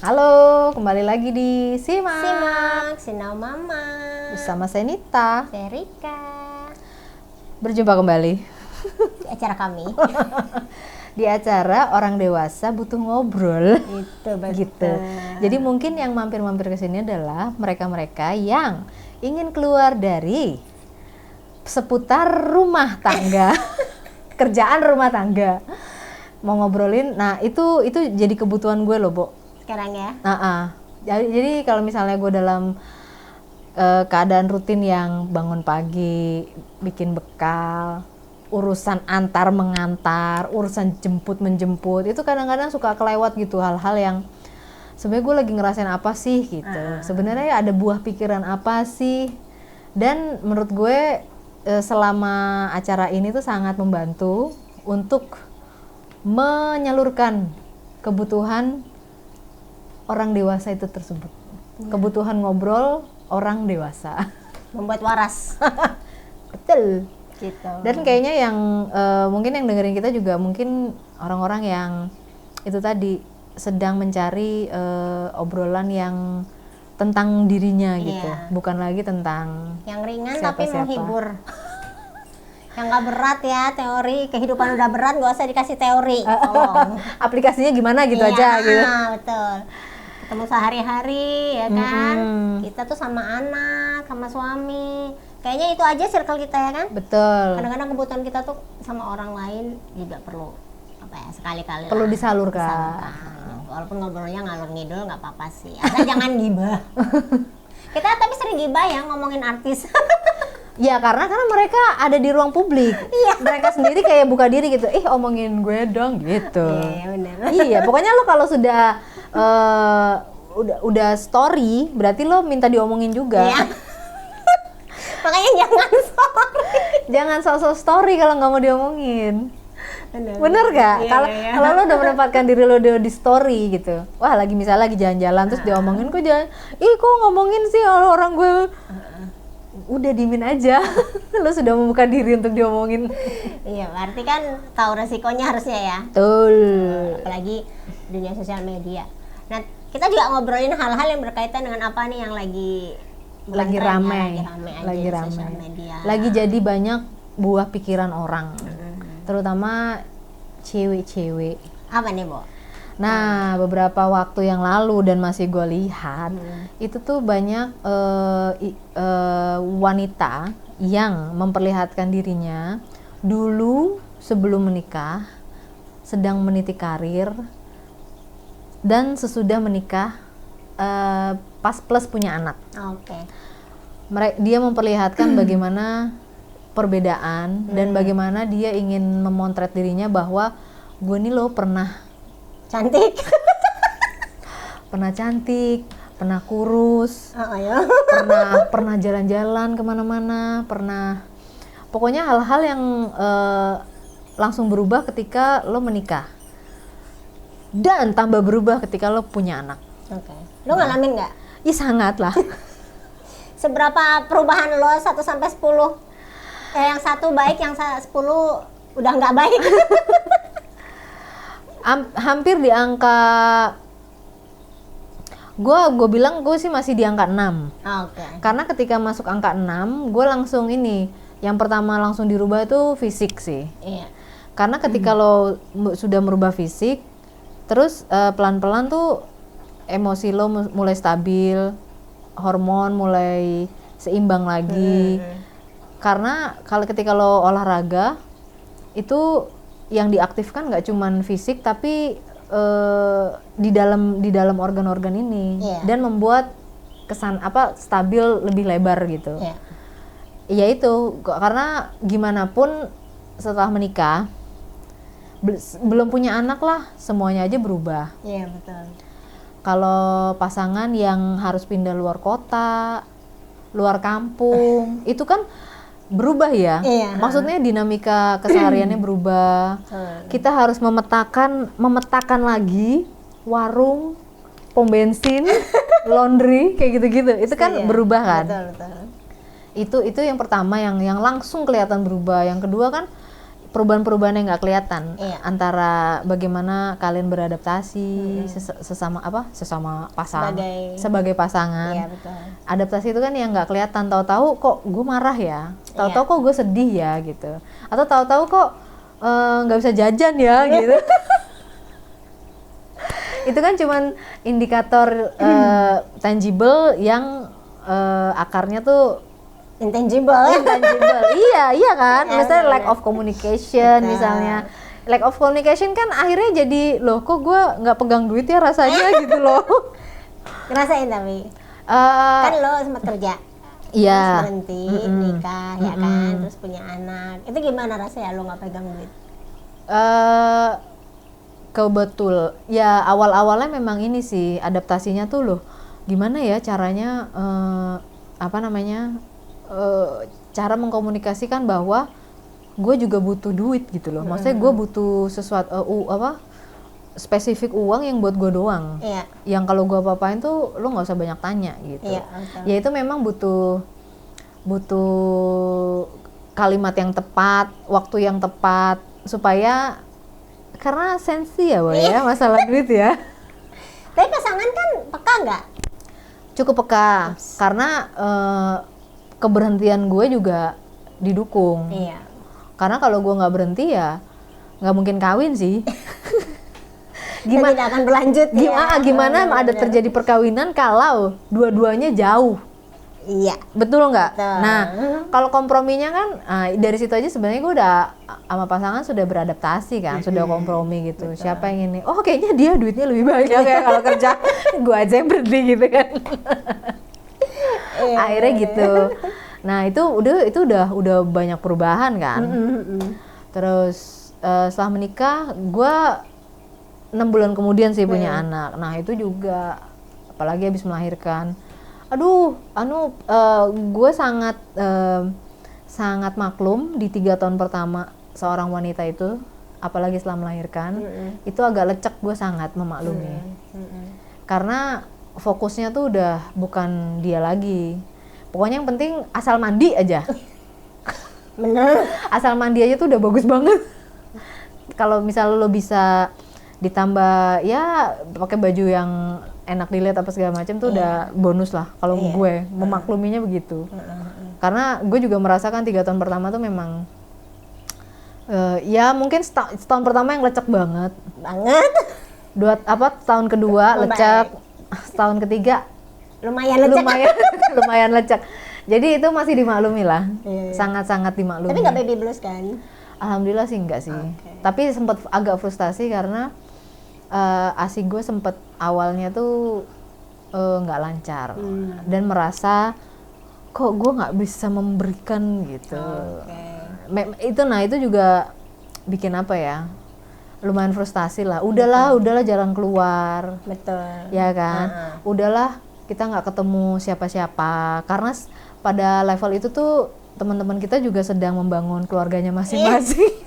Halo, kembali lagi di Simak Simak, Sinau Mama bersama saya Nita. Erika Berjumpa kembali di acara kami. di acara Orang Dewasa Butuh Ngobrol. Itu betul. Gitu. Jadi mungkin yang mampir-mampir ke sini adalah mereka-mereka yang ingin keluar dari seputar rumah tangga, kerjaan rumah tangga. Mau ngobrolin, nah itu jadi kebutuhan gue loh, Bo. Sekarang ya. Jadi kalau misalnya gue dalam keadaan rutin yang bangun pagi, bikin bekal, urusan antar mengantar, urusan jemput menjemput, itu kadang-kadang suka kelewat gitu hal-hal yang sebenarnya gue lagi ngerasain apa sih gitu. Sebenarnya ada buah pikiran apa sih? Dan menurut gue selama acara ini tuh sangat membantu untuk menyalurkan kebutuhan orang dewasa itu tersebut. Kebutuhan ngobrol orang dewasa. Membuat waras. Betul. Gitu. Dan kayaknya yang mungkin yang dengerin kita juga mungkin orang-orang yang itu tadi sedang mencari obrolan yang tentang dirinya gitu. Iya. Bukan lagi tentang Yang ringan siapa-siapa. tapi menghibur. Yang nggak berat ya teori, kehidupan udah berat gak usah dikasih teori. Tolong. aplikasinya gimana gitu Iya, aja gitu. Betul. Ketemu sehari-hari ya kan. Mm-mm. Kita tuh sama anak, sama suami. Kayaknya itu aja circle kita ya kan. Betul. Kadang-kadang kebutuhan kita tuh sama orang lain juga perlu apa ya, sekali-kali Perlu lah. disalurkan. Gitu. Walaupun ngobrolnya ngalur ngidul nggak apa-apa sih, asal jangan gibah. Kita tapi sering gibah ya ngomongin artis. Ya karena mereka ada di ruang publik. Mereka sendiri kayak buka diri gitu. Omongin gue dong gitu. Iya benar. Iya, pokoknya lo kalau sudah udah story, berarti lo minta diomongin juga. Iya. Makanya jangan sorry. Jangan sok-sok story kalau nggak mau diomongin. Bener gak? Iya, Kalau iya. kalau lo udah menempatkan diri lo di story gitu. Wah, misalnya lagi jalan-jalan terus diomongin, kok jangan. Kok ngomongin sih orang gue. Udah diemin aja. Lo sudah membuka diri untuk diomongin. Iya, berarti kan tahu resikonya harusnya ya. Betul. Apalagi dunia sosial media. Nah, kita juga ngobrolin hal-hal yang berkaitan dengan apa nih yang lagi bukan Lagi tren ya, ramai. aja Lagi di ramai. sosial media. Lagi jadi banyak buah pikiran orang. Terutama cewek-cewek. Apa nih, Bo? Nah, beberapa waktu yang lalu dan masih gue lihat, itu tuh banyak wanita yang memperlihatkan dirinya dulu sebelum menikah, sedang meniti karir, dan sesudah menikah pas plus punya anak. Oke. Dia memperlihatkan bagaimana perbedaan dan bagaimana dia ingin memotret dirinya bahwa gue nih loh pernah Cantik. pernah kurus, Oh, ya. pernah jalan-jalan kemana-mana, pokoknya hal-hal yang langsung berubah ketika lo menikah dan tambah berubah ketika lo punya anak. Oke. Lo ngalamin nggak? Ih, sangat lah. Seberapa perubahan lo 1 sampai 10? Yang satu baik, yang 10 udah nggak baik. Hampir di angka gue bilang gue sih masih di angka 6. Oke. Karena ketika masuk angka 6, gue langsung yang pertama langsung dirubah itu fisik sih. Iya. Karena ketika lo sudah merubah fisik, terus pelan-pelan tuh emosi lo mulai stabil, hormon mulai seimbang lagi. Karena ketika lo olahraga, itu yang diaktifkan nggak cuman fisik tapi di dalam organ-organ ini. Iya. Dan membuat kesan stabil lebih lebar gitu. Iya. Ya itu, karena gimana pun setelah menikah belum punya anak lah, semuanya aja berubah. Iya, betul. Kalau pasangan yang harus pindah luar kota, luar kampung, itu kan berubah ya. Iya. Maksudnya dinamika kesehariannya berubah. Kita harus memetakan lagi warung, pom bensin, laundry, kayak gitu-gitu. Itu kan Iya, berubah kan. Betul. Itu yang pertama yang langsung kelihatan berubah. Yang kedua kan perubahan-perubahan yang nggak kelihatan Iya. antara bagaimana kalian beradaptasi sesama pasangan sebagai pasangan. Iya, betul. Adaptasi itu kan yang nggak kelihatan, tahu-tahu kok gue marah ya, tahu-tahu Iya. kok gue sedih ya gitu, atau tahu-tahu kok nggak bisa jajan ya gitu. Itu kan cuman indikator tangible yang akarnya tuh Intangible. intangible. Iya kan, Iya, misalnya benar. lack of communication. Betul. Misalnya lack of communication kan akhirnya jadi loh kok gue nggak pegang duit ya rasanya gitu loh. Ngerasain tapi Eh, kan lo sempat kerja, iya. terus berhenti, nikah, ya kan, terus punya anak. Itu gimana rasanya lo nggak pegang duit? Kebetul ya, awal-awalnya memang ini sih adaptasinya tuh loh gimana ya caranya cara mengkomunikasikan bahwa gue juga butuh duit gitu loh. Maksudnya gue butuh sesuatu spesifik uang yang buat gue doang. Iya. Yang kalau gue apa-apain tuh lo nggak usah banyak tanya gitu. Iya, betul. Ya itu memang butuh kalimat yang tepat, waktu yang tepat supaya, karena sensi ya Boy ya masalah duit ya. Tapi pasangan kan peka nggak? Cukup peka karena keberhentian gue juga didukung. Iya. Karena kalau gue nggak berhenti ya nggak mungkin kawin sih. Dan tidak akan berlanjut. Gimana Benar, ada benar. terjadi perkawinan kalau dua-duanya jauh? Iya. Betul nggak? Betul. Nah, kalau komprominya kan dari situ aja sebenarnya gue udah sama pasangan sudah beradaptasi kan, sudah kompromi gitu. Siapa yang ini? Oh kayaknya dia duitnya lebih banyak ya kalau kerja, gue aja yang berhenti gitu kan. Iya. Akhirnya gitu. Nah itu udah banyak perubahan kan. Terus setelah menikah, gue 6 bulan kemudian sih punya anak. Nah itu juga, apalagi habis melahirkan. Gue sangat maklum di 3 tahun pertama seorang wanita itu, apalagi setelah melahirkan, itu agak lecek, gue sangat memaklumi. Karena fokusnya tuh udah bukan dia lagi. Pokoknya yang penting asal mandi aja. Bener. Asal mandi aja tuh udah bagus banget. Kalau misal lo bisa ditambah ya pakai baju yang enak dilihat apa segala macam tuh udah bonus lah kalau gue memakluminya begitu. Karena gue juga merasakan 3 tahun pertama tuh memang ya mungkin setahun pertama yang lecek banget. Tahun kedua lecek, setahun ketiga Lumayan lecek. lumayan lecek. Jadi itu masih dimaklumi lah. Iya. Sangat-sangat dimaklumi. Tapi nggak baby blues kan? Alhamdulillah sih enggak sih. Okay. Tapi sempat agak frustasi karena ASI gue sempat awalnya tuh nggak lancar dan merasa kok gue nggak bisa memberikan gitu. Itu juga bikin apa ya? Lumayan frustasi lah. Udahlah jalan keluar. Betul. Ya kan? Udahlah kita nggak ketemu siapa-siapa karena pada level itu tuh teman-teman kita juga sedang membangun keluarganya masing-masing.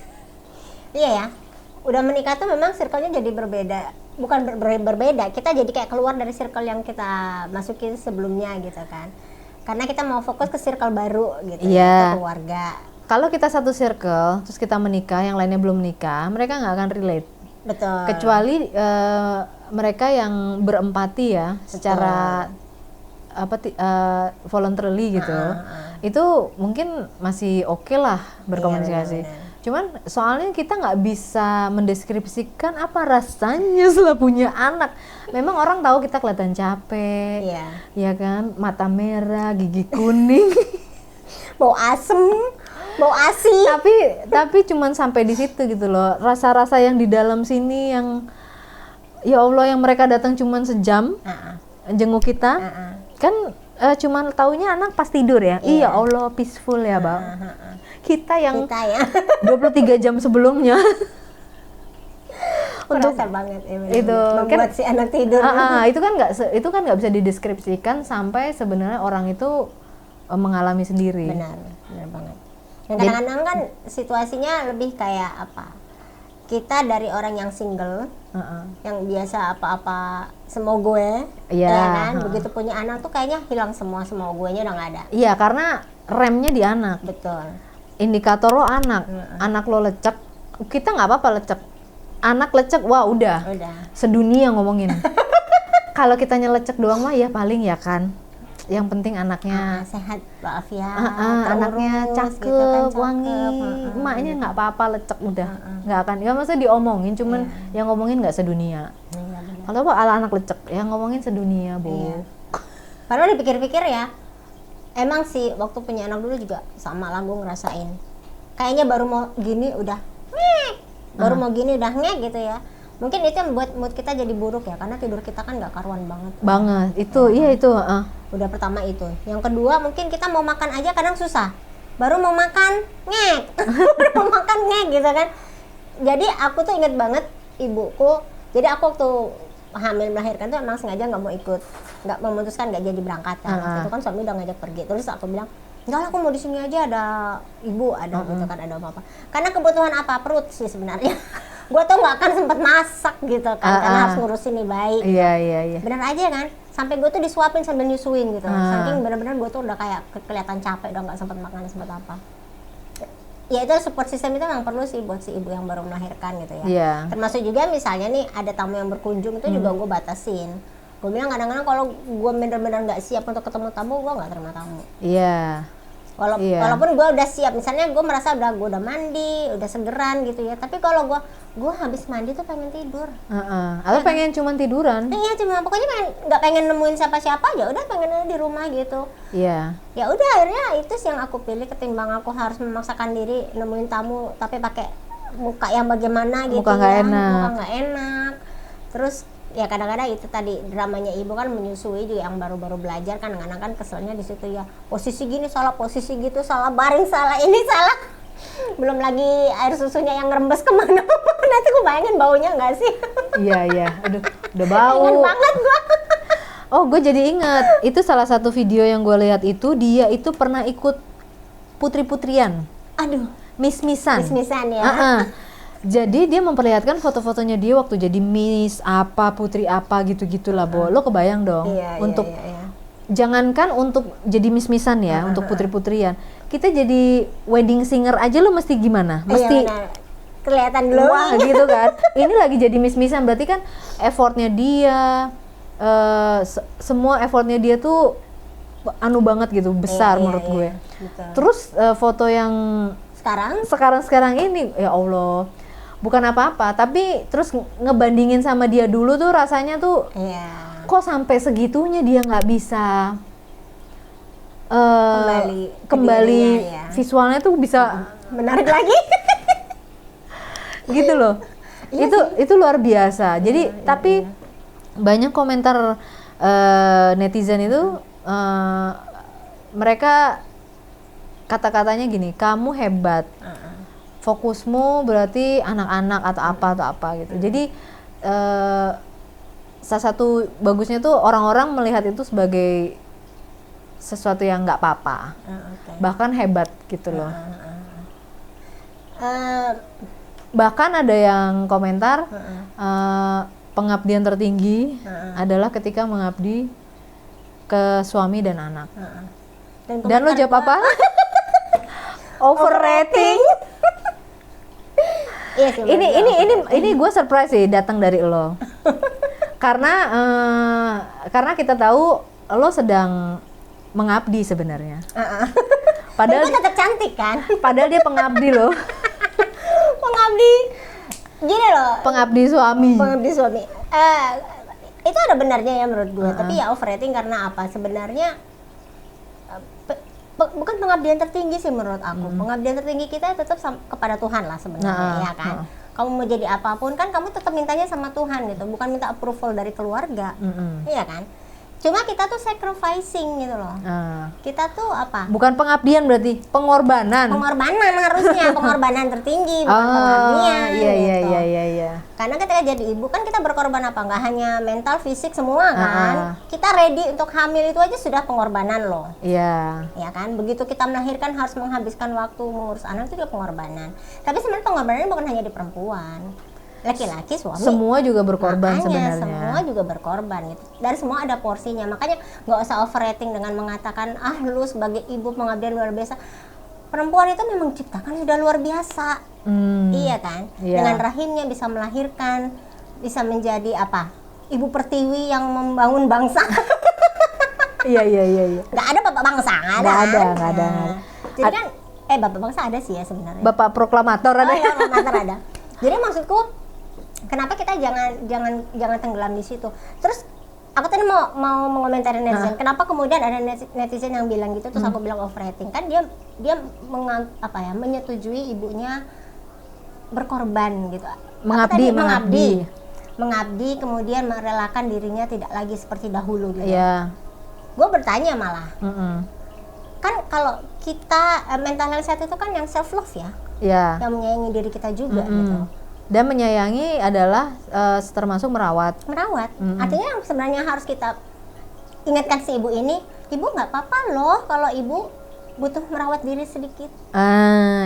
Iya ya, udah menikah tuh memang circle-nya jadi berbeda. Bukan berbeda, kita jadi kayak keluar dari circle yang kita masukin sebelumnya gitu kan. Karena kita mau fokus ke circle baru gitu, Iya. ke keluarga. Kalau kita satu circle, terus kita menikah, yang lainnya belum menikah, mereka nggak akan relate. Betul. Kecuali mereka yang berempati ya, secara voluntarily gitu. Itu mungkin masih oke lah berkomunikasi. benar-benar. Cuman soalnya kita nggak bisa mendeskripsikan apa rasanya setelah punya anak. Memang orang tahu kita kelihatan capek, Iya. ya kan, mata merah, gigi kuning. Bau asem, bau asi. tapi cuman sampai di situ gitu loh. Rasa-rasa yang di dalam sini yang ya Allah, yang mereka datang cuman sejam jenguk kita. Kan cuman taunya anak pas tidur ya. Iya Allah, peaceful ya Bang. Kita yang 23 jam sebelumnya untuk banget ya, itu membuat si anak tidur. itu kan nggak bisa dideskripsikan sampai sebenarnya orang itu mengalami sendiri. Benar banget. Dan kadang-kadang kan situasinya lebih kayak apa? Kita dari orang yang single, yang biasa apa-apa semua gue, Iya, ya kan? Begitu punya anak tuh kayaknya hilang semua gue nya udah nggak ada. Iya, karena remnya di anak. Betul. indikator lo anak lo lecek, kita nggak apa-apa lecek. Anak lecek, wah udah. Sedunia ngomongin. Kalau kita lecek doang mah ya paling ya kan. Yang penting anaknya sehat walafiat, anaknya cakep, gitu kan, wangi, emaknya nggak apa-apa lecek udah, nggak akan. Ya maksudnya diomongin, cuman yang ngomongin nggak sedunia. Kalau apa ala anak lecek, yang ngomongin sedunia, Bu. Padahal dipikir-pikir ya, emang sih waktu punya anak dulu juga sama lah gue ngerasain. Kayaknya baru mau gini udah ngek, baru mau gini udah ngek gitu ya. Mungkin itu yang membuat mood kita jadi buruk ya, karena tidur kita kan nggak karuan banget. Itu, iya itu. Udah pertama itu. Yang kedua mungkin kita mau makan aja kadang susah. Baru mau makan ngek, baru mau makan ngek gitu kan. Jadi aku tuh inget banget ibuku. Jadi aku waktu hamil melahirkan tuh emang sengaja nggak mau ikut, nggak memutuskan nggak jadi berangkat kan. Itu kan suami udah ngajak pergi. Terus aku bilang, enggak lah, aku mau di sini aja, ada ibu, ada gitu kan, ada apa. Karena kebutuhan apa, perut sih sebenarnya. Gue tuh nggak akan sempet masak gitu kan, karena harus ngurusin nih bayi. Iya. Bener aja kan, sampai gue tuh disuapin sambil nyusuin gitu. Saking bener-bener gue tuh udah kayak kelihatan capek, udah nggak sempet makan, sempet apa. Ya itu support system itu memang perlu sih buat si ibu yang baru melahirkan gitu ya. Termasuk juga misalnya nih ada tamu yang berkunjung itu juga gue batasin. Gue bilang kadang-kadang kalau gue bener-bener nggak siap untuk ketemu tamu, gue nggak terima tamu. Walaupun gue udah siap, misalnya gue merasa gue udah mandi, udah segeran gitu ya. Tapi kalau gue habis mandi tuh pengen tidur. Atau pengen cuman tiduran? Iya, pokoknya nggak pengen nemuin siapa-siapa aja, udah pengen aja di rumah gitu. Iya. Ya udah, akhirnya itu sih yang aku pilih ketimbang aku harus memaksakan diri nemuin tamu tapi pakai muka yang bagaimana gitu. Muka nggak enak. Terus ya kadang-kadang itu tadi dramanya ibu kan menyusui juga yang baru-baru belajar kan, kadang-kadang kan keselnya di situ ya, posisi gini salah, posisi gitu salah, baring salah, ini salah, belum lagi air susunya yang ngerembes kemana. Nanti gue bayangin baunya nggak sih? Iya, aduh udah bau. Pengen banget gue. Oh, gue jadi inget, itu salah satu video yang gue lihat itu, dia itu pernah ikut putri-putrian. Aduh, Miss-missan ya. Jadi dia memperlihatkan foto-fotonya dia waktu jadi Miss apa, Putri apa gitu-gitulah, Bo. Lo kebayang dong, untuk jangankan untuk jadi Miss-missan ya, untuk putri-putrian. Kita jadi wedding singer aja lo mesti gimana? Mesti kelihatan dulu gitu kan. Ini lagi jadi Miss-missan, berarti kan effortnya dia, semua effortnya dia tuh anu banget gitu, besar menurut gue. Betul. Terus foto yang sekarang ini, ya Allah, bukan apa-apa, tapi terus ngebandingin sama dia dulu tuh rasanya tuh kok sampai segitunya dia nggak bisa kembali visualnya tuh bisa menarik lagi gitu loh. Itu luar biasa. Jadi tapi banyak komentar netizen itu mereka kata-katanya gini, kamu hebat, fokusmu berarti anak-anak atau apa gitu. Jadi salah satu bagusnya tuh orang-orang melihat itu sebagai sesuatu yang nggak apa-apa, bahkan hebat gitu loh. Bahkan ada yang komentar pengabdian tertinggi adalah ketika mengabdi ke suami dan anak. Dan lo jawab apa? Overrating. Ini gue surprise sih datang dari lo. Karena kita tahu lo sedang mengabdi sebenarnya. Padahal dia tetap cantik kan? Padahal dia pengabdi loh. Pengabdi. Gini loh. Pengabdi suami. Itu ada benarnya ya menurut gue. Tapi ya overrating karena apa? Sebenarnya bukan pengabdian tertinggi sih menurut aku. Pengabdian tertinggi kita tetap kepada Tuhan lah sebenarnya, ya kan. Kamu mau jadi apapun kan kamu tetap mintanya sama Tuhan gitu, bukan minta approval dari keluarga, iya kan. Cuma kita tuh sacrificing gitu loh. Kita tuh apa? Bukan pengabdian berarti pengorbanan. Pengorbanan harusnya, pengorbanan tertinggi bukan pengabdian. Iya. Karena ketika jadi ibu kan kita berkorban apa? Nggak hanya mental, fisik semua kan. Kita ready untuk hamil itu aja sudah pengorbanan loh. Iya. Ya kan. Begitu kita melahirkan harus menghabiskan waktu mengurus anak itu juga pengorbanan. Tapi sebenarnya pengorbanan bukan hanya di perempuan. Laki-laki, suami, semua juga berkorban. Makanya, sebenarnya semua juga berkorban gitu. Dan semua ada porsinya. Makanya nggak usah overrating dengan mengatakan lu sebagai ibu pengabdian luar biasa. perempuan itu memang ciptakan sudah luar biasa. Iya kan? Iya. Dengan rahimnya bisa melahirkan, bisa menjadi apa? Ibu pertiwi yang membangun bangsa. Iya. Nggak ada bapak bangsa, Nggak ada. Nah, jadi kan, bapak bangsa ada sih ya sebenarnya. Bapak proklamator ada. Oh iya, proklamator ada. Jadi maksudku, kenapa kita jangan tenggelam di situ? Terus aku tadi mau mengomentari netizen. Kenapa kemudian ada netizen yang bilang gitu, terus aku bilang overrating. Kan dia menyetujui ibunya berkorban gitu. Mengabdi, kemudian merelakan dirinya tidak lagi seperti dahulu gitu. Iya. Gue bertanya malah, kan kalau kita mental health itu kan yang self love ya, yang menyayangi diri kita juga gitu. Dan menyayangi adalah termasuk merawat. Artinya yang sebenarnya harus kita ingatkan si ibu ini, ibu nggak apa-apa loh kalau ibu butuh merawat diri sedikit.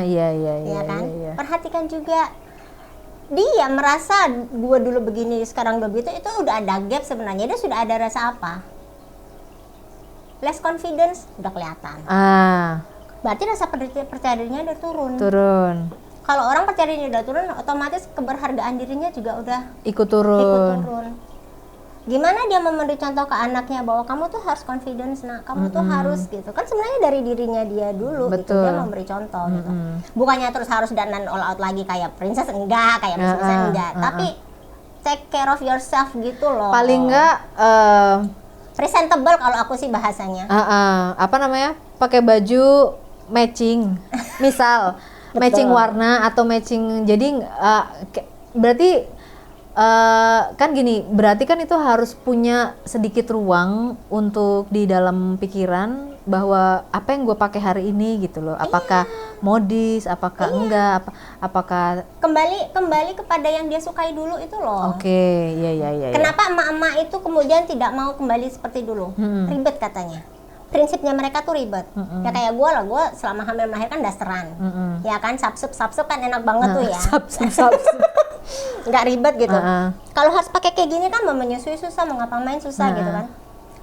Iya kan? Iya. Perhatikan juga, dia merasa gue dulu begini sekarang begitu, itu udah ada gap sebenarnya. Dia sudah ada rasa apa? Less confidence udah kelihatan. Berarti rasa percaya dirinya udah turun. Kalau orang percaya dirinya udah turun, otomatis keberhargaan dirinya juga udah ikut turun. Gimana dia memberi contoh ke anaknya bahwa kamu tuh harus confidence, kamu tuh harus gitu. Kan sebenarnya dari dirinya dia dulu gitu, dia memberi contoh gitu. Bukannya terus harus dandan all out lagi kayak princess, enggak, kayak Miss enggak. Tapi take care of yourself gitu loh. Paling enggak presentable kalau aku sih bahasanya. Pakai baju matching. Misal matching warna atau matching, jadi berarti kan gini, berarti kan itu harus punya sedikit ruang untuk di dalam pikiran bahwa apa yang gue pakai hari ini gitu loh, apakah modis, apakah enggak, apakah kembali kepada yang dia sukai dulu itu loh. Iya. Kenapa emak-emak itu kemudian tidak mau kembali seperti dulu? Ribet katanya. Prinsipnya mereka tuh ribet. Ya kayak gue lah, gue selama hamil melahirkan dasteran. Ya kan, sapsup kan enak banget tuh ya. Sapsup. Nggak ribet gitu. Kalau harus pakai kayak gini kan, mau menyusui susah, mau ngapa-ngapain susah gitu kan.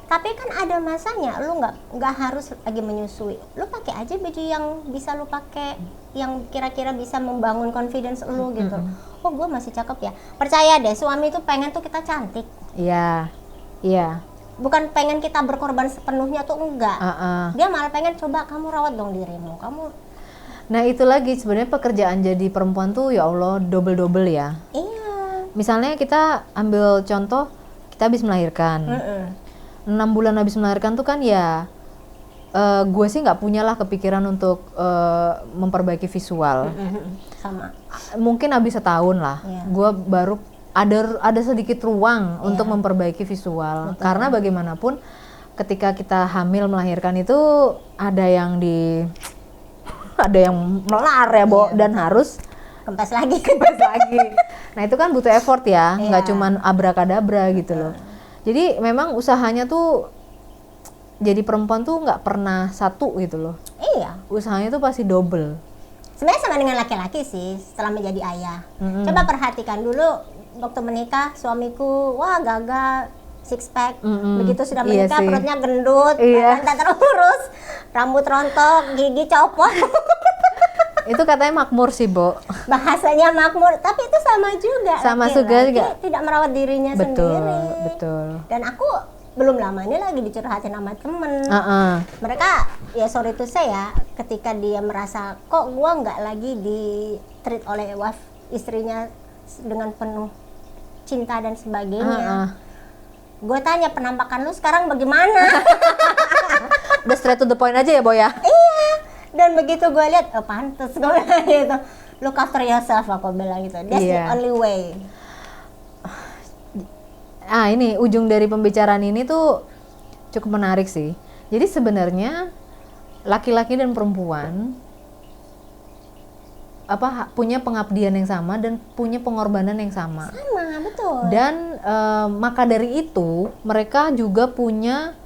Tapi kan ada masanya, lu nggak harus lagi menyusui. Lu pakai aja baju yang bisa lu pakai, yang kira-kira bisa membangun confidence lu gitu. Oh, gue masih cakep ya. Percaya deh, suami itu pengen tuh kita cantik. Iya. Bukan pengen kita berkorban sepenuhnya tuh, enggak. Dia malah pengen, coba kamu rawat dong dirimu. Nah itu lagi sebenarnya pekerjaan jadi perempuan tuh ya Allah double ya. Iya. Misalnya kita ambil contoh, kita habis melahirkan. 6 bulan habis melahirkan tuh kan ya, gue sih nggak punya lah kepikiran untuk memperbaiki visual. Sama. Mungkin habis setahun lah, gue baru ada sedikit ruang untuk memperbaiki visual. Karena bagaimanapun ketika kita hamil melahirkan itu ada yang melar ya, dan harus kempes lagi. Nah itu kan butuh effort ya, nggak cuman abrakadabra gitu loh. Jadi memang usahanya tuh jadi perempuan tuh nggak pernah satu gitu loh. Iya. Usahanya tuh pasti double. Sebenarnya sama dengan laki-laki sih setelah menjadi ayah. Coba perhatikan dulu waktu menikah, suamiku wah gagal, six pack. Begitu sudah menikah perutnya gendut, tak terurus, rambut rontok, gigi copot. Itu katanya makmur sih, Bo. Bahasanya makmur, tapi itu sama juga. Sama juga. Tidak merawat dirinya sendiri. Betul. Dan aku belum lama ini lagi dicurhatin sama temen. Mereka ya sorry to say ya, ketika dia merasa kok gua nggak lagi di treat oleh istrinya dengan penuh cinta dan sebagainya. Gue tanya, penampakan lu sekarang bagaimana? Udah straight to the point aja ya, Boy ya? Iya. Dan begitu gue lihat, oh pantes gue bilang gitu. Look after yourself, aku bilang gitu. That's the only way. Ini ujung dari pembicaraan ini tuh cukup menarik sih. Jadi sebenarnya laki-laki dan perempuan punya pengabdian yang sama dan punya pengorbanan yang sama. Sama, betul. Dan maka dari itu mereka juga punya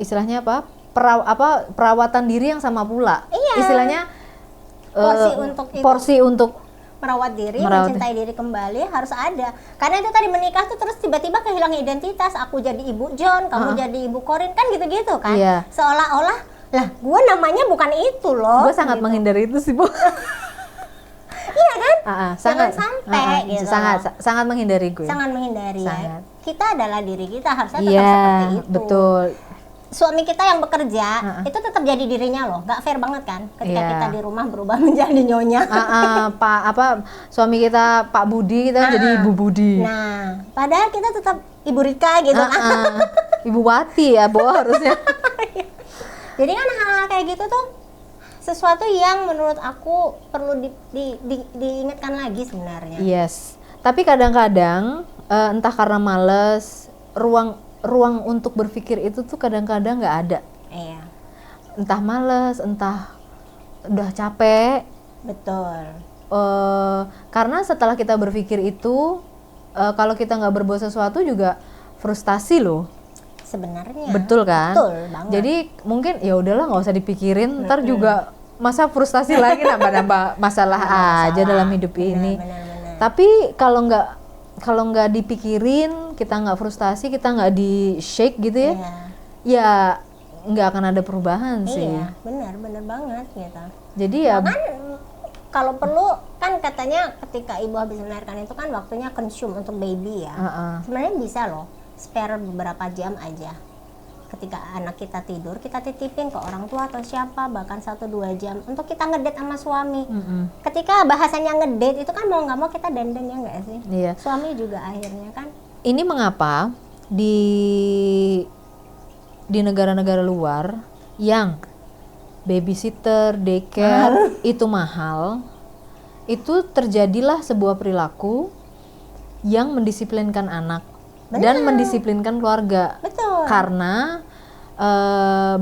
istilahnya perawatan diri yang sama pula. Iya. Istilahnya porsi untuk merawat diri, mencintai diri kembali harus ada. Karena itu tadi menikah tuh terus tiba-tiba kehilangan identitas. Aku jadi ibu John, kamu jadi ibu Corin, kan gitu-gitu kan. Iya. Seolah-olah Lah, gue namanya bukan itu loh. Gue sangat menghindari itu sih, Bu. Iya kan? Sangat sampai gitu. sangat menghindari gue. Sangat menghindari Sangat. ya. Kita adalah diri kita, harusnya tetap Iya, seperti itu. betul. Suami kita yang bekerja itu tetap jadi dirinya loh, nggak fair banget kan? Ketika Iya. kita di rumah berubah menjadi nyonya. Suami kita Pak Budi, kita jadi Ibu Budi. Nah, padahal kita tetap Ibu Rika gitu kan. Ibu Wati ya, Bu, harusnya. Jadi kan hal-hal kayak gitu tuh sesuatu yang menurut aku perlu diingatkan lagi sebenarnya. Yes. Tapi kadang-kadang entah karena males, ruang untuk berpikir itu tuh kadang-kadang nggak ada. Iya. Entah males, entah udah capek. Betul. Karena setelah kita berpikir itu, kalau kita nggak berbuat sesuatu juga frustasi loh. Sebenarnya. Betul kan? Betul banget. Jadi mungkin ya udahlah nggak usah dipikirin, ntar juga masa frustasi lagi nambah-nambah masalah aja dalam hidup ini. Benar. Tapi kalau nggak dipikirin, kita nggak frustasi, kita nggak di shake gitu ya, Iya. ya nggak akan ada perubahan sih. Iya, benar banget gitu. Jadi ya Kan kalau perlu kan katanya ketika ibu habis melahirkan itu kan waktunya consume untuk baby ya. Sebenarnya bisa loh spare beberapa jam aja. Ketika anak kita tidur, kita titipin ke orang tua atau siapa, bahkan 1-2 jam untuk kita ngedate sama suami. Ketika bahasanya ngedate itu kan mau nggak mau kita dandan ya nggak sih? Iya. Suami juga akhirnya kan. Ini mengapa di negara-negara luar yang babysitter, daycare itu mahal, itu terjadilah sebuah perilaku yang mendisiplinkan anak dan mendisiplinkan keluarga. Betul. Karena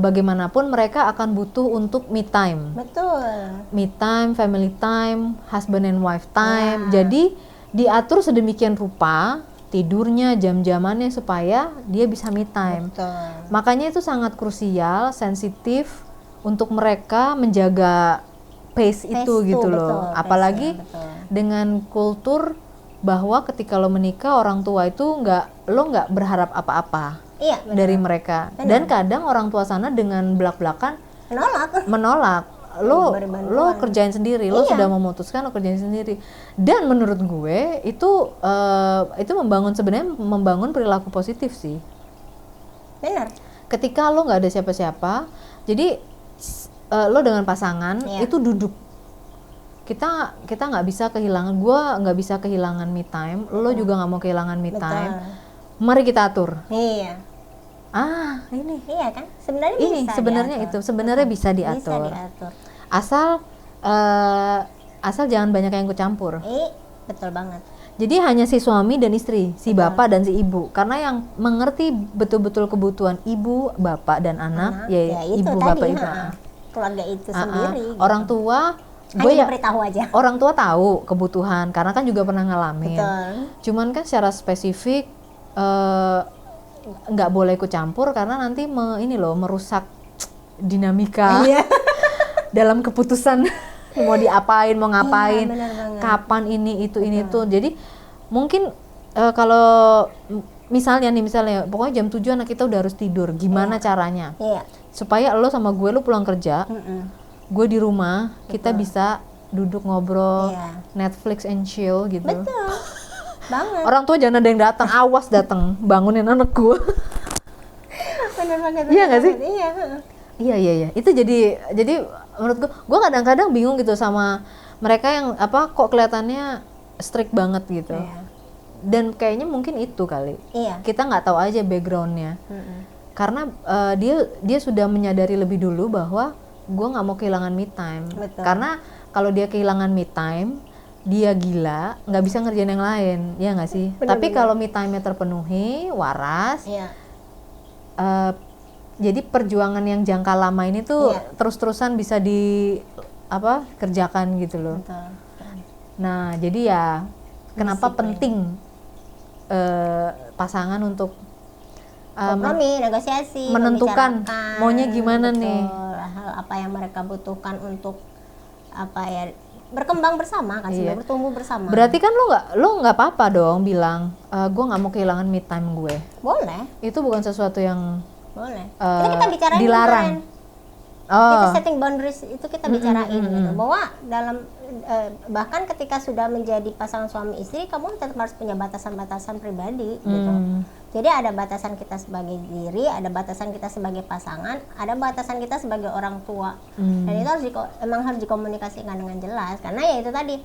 bagaimanapun mereka akan butuh untuk me time. Betul. Me time, family time, husband and wife time. Jadi diatur sedemikian rupa tidurnya, jam-jamannya supaya dia bisa me time. Betul. Makanya itu sangat krusial, sensitif untuk mereka menjaga pace itu gitu loh. betul, Apalagi pace-nya, betul. dengan kultur bahwa ketika lo menikah orang tua itu lo nggak berharap apa-apa Iya, benar. dari mereka. Dan kadang orang tua sana dengan belak-belakan menolak. Lo kerjain sendiri, lo sudah memutuskan lo kerjain sendiri. Dan menurut gue itu membangun perilaku positif sih. Benar. Ketika lo nggak ada siapa-siapa, jadi lo dengan pasangan itu duduk. Kita nggak bisa kehilangan, gue nggak bisa kehilangan me time, lo juga nggak mau kehilangan me time. Mari kita atur. Iya. Ini. Iya kan? Sebenarnya Ini bisa sebenarnya diatur. itu sebenarnya bisa diatur. Asal jangan banyak yang ikut campur. Betul banget. Jadi hanya si suami dan istri, si bapak dan si ibu. Karena yang mengerti betul-betul kebutuhan ibu, bapak dan anak, ya itu ibu, tadi, bapak, ibu. keluarga itu sendiri. Orang tua hanya diberitahu aja. Orang tua tahu kebutuhan karena kan juga pernah ngalamin. Betul. Cuman kan secara spesifik nggak boleh ikut campur karena nanti merusak dinamika dalam keputusan mau diapain, mau ngapain, kapan ini itu. Jadi mungkin kalau misalnya pokoknya jam 7 anak kita udah harus tidur, gimana caranya supaya lo sama gue, lo pulang kerja, gue di rumah, kita bisa duduk ngobrol, Netflix and chill gitu. Betul banget. Orang tua jangan ada yang datang, awas datang bangunin anak gue. Bener banget. Iya nggak sih? Iya. Iya. Itu jadi menurut gue kadang-kadang bingung gitu sama mereka yang kok kelihatannya strict banget gitu. Dan kayaknya mungkin itu kali. Kita nggak tahu aja backgroundnya. Karena dia sudah menyadari lebih dulu bahwa gue nggak mau kehilangan me time. Betul. Karena kalau dia kehilangan me time, dia gila, nggak bisa ngerjain yang lain, ya nggak sih? Tapi kalau me time-nya terpenuhi, waras, jadi perjuangan yang jangka lama ini tuh terus-terusan bisa kerjakan gitu loh. Betul. Nah, jadi ya kenapa penting pasangan untuk kompromi, negosiasi, menentukan maunya gimana nih, hal apa yang mereka butuhkan untuk berkembang bersama kan, bertumbuh bersama. Berarti kan lo nggak apa-apa dong bilang gue nggak mau kehilangan me time gue. Boleh. Itu bukan sesuatu yang boleh. Kita bicara dilarang. Kita setting boundaries itu kita bicarain gitu, bahwa dalam bahkan ketika sudah menjadi pasangan suami istri, kamu tetap harus punya batasan-batasan pribadi gitu. Jadi ada batasan kita sebagai diri, ada batasan kita sebagai pasangan, ada batasan kita sebagai orang tua. Dan itu emang harus dikomunikasikan dengan jelas, karena ya itu tadi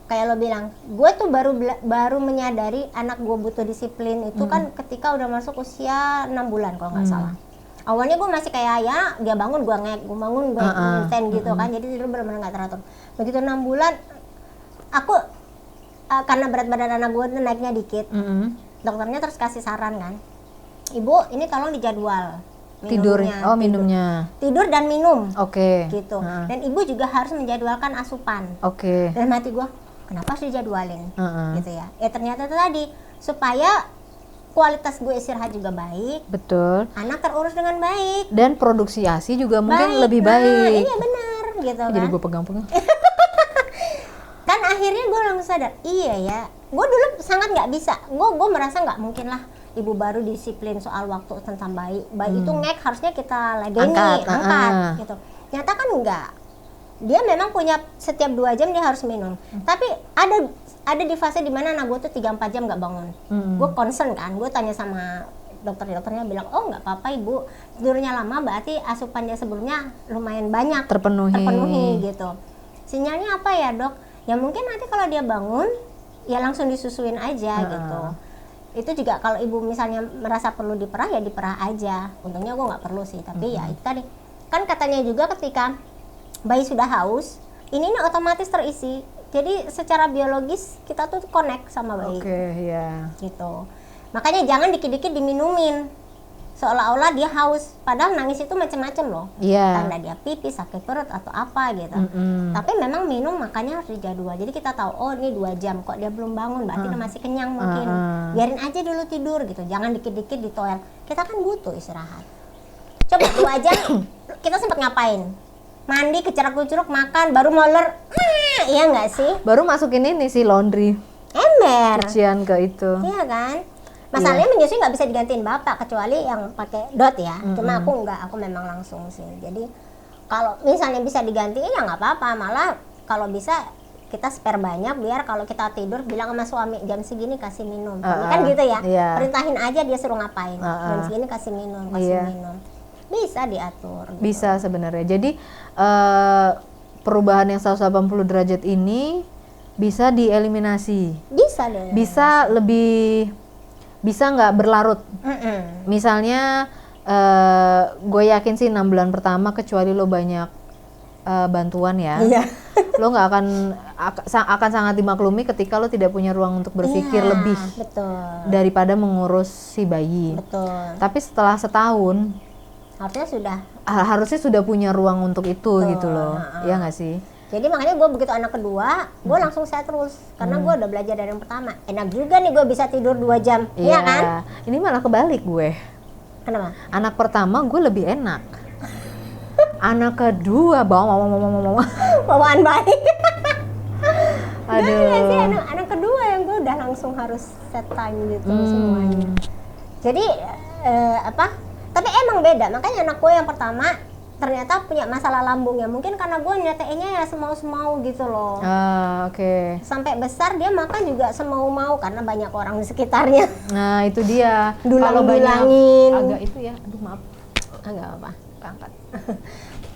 kayak lo bilang, gue tuh baru menyadari anak gue butuh disiplin itu kan ketika udah masuk usia 6 bulan kalau nggak salah. Awalnya gue masih kayak ya dia bangun gue ngek, gue bangun gue ngenten gitu kan, jadi tidur benar-benar nggak teratur. Begitu 6 bulan aku karena berat badan anak gue tuh naiknya dikit, dokternya terus kasih saran kan, ibu ini tolong dijadwal minumnya. Minumnya tidur dan minum, gitu. Dan ibu juga harus menjadwalkan asupan. Dan mati gue, kenapa harus dijadwalin gitu ya? Ternyata itu tadi supaya kualitas gue istirahat juga baik, betul, anak terurus dengan baik, dan produksi ASI juga mungkin lebih baik. Iya benar gitu kan. Jadi gue pegang-pegang. Kan akhirnya gue langsung sadar, iya ya, gue dulu sangat nggak bisa, gue merasa nggak mungkin lah ibu baru disiplin soal waktu tentang bayi itu ngek harusnya kita ladeni, angkat gitu. Nyata kan enggak, dia memang punya setiap 2 jam dia harus minum, tapi ada di fase dimana anak gue tuh 3-4 jam nggak bangun. Gue concern kan, gue tanya sama dokternya bilang, oh nggak apa-apa ibu, tidurnya lama berarti asupannya sebelumnya lumayan banyak terpenuhi gitu. Sinyalnya apa ya dok? Ya mungkin nanti kalau dia bangun ya langsung disusuin aja gitu. Itu juga kalau ibu misalnya merasa perlu diperah ya diperah aja. Untungnya gue nggak perlu sih, tapi ya itu tadi kan katanya juga ketika bayi sudah haus ini otomatis terisi. Jadi secara biologis kita tuh connect sama bayi. Gitu. Makanya jangan dikit-dikit diminumin. Seolah-olah dia haus, padahal nangis itu macam-macam loh. Tanda dia pipis, sakit perut atau apa gitu. Tapi memang minum makanya harus dijadwal. Jadi kita tahu, oh ini 2 jam kok dia belum bangun, berarti dia masih kenyang mungkin. Biarin aja dulu tidur gitu. Jangan dikit-dikit ditoel. Kita kan butuh istirahat. Coba 2 jam kita sempat ngapain? Mandi, kecerok-kecerok, makan, baru moler, iya nggak sih? Baru masukin ini sih laundry, ember, cucian ke itu. Iya kan? Masalahnya menyusui nggak bisa digantiin bapak kecuali yang pakai dot ya. Cuma aku nggak, aku memang langsung sih. Jadi kalau misalnya bisa digantiin ya nggak apa-apa. Malah kalau bisa kita spare banyak biar kalau kita tidur bilang sama suami jam segini kasih minum. Kan gitu ya. Perintahin aja dia suruh ngapain. Jam segini kasih minum, minum. Bisa diatur gitu. Bisa sebenarnya. Jadi perubahan yang 180 derajat ini bisa dieliminasi. Bisa lebih, bisa nggak berlarut. Misalnya gue yakin sih 6 bulan pertama kecuali lo banyak bantuan ya, lo nggak akan sangat dimaklumi ketika lo tidak punya ruang untuk berpikir lebih daripada mengurus si bayi. Tapi setelah setahun harusnya sudah punya ruang untuk itu gitu loh, ya nggak sih? Jadi makanya gue begitu anak kedua, gue langsung saya terus karena gue udah belajar dari yang pertama. Enak juga nih gue bisa tidur 2 jam, iya kan? Ini malah kebalik gue. Kenapa? Anak pertama gue lebih enak. Anak kedua bawaan baik. Aduh. Nah, sih anak kedua yang gue udah langsung harus set time gitu semuanya. Jadi tapi emang beda, makanya anak gue yang pertama ternyata punya masalah lambungnya. Mungkin karena gue nyatainya ya semau-semau gitu loh. Sampai besar dia makan juga semau-mau karena banyak orang di sekitarnya. Nah itu dia. Dulang-dulangin. Agak itu ya, aduh maaf. Agak apa? Angkat.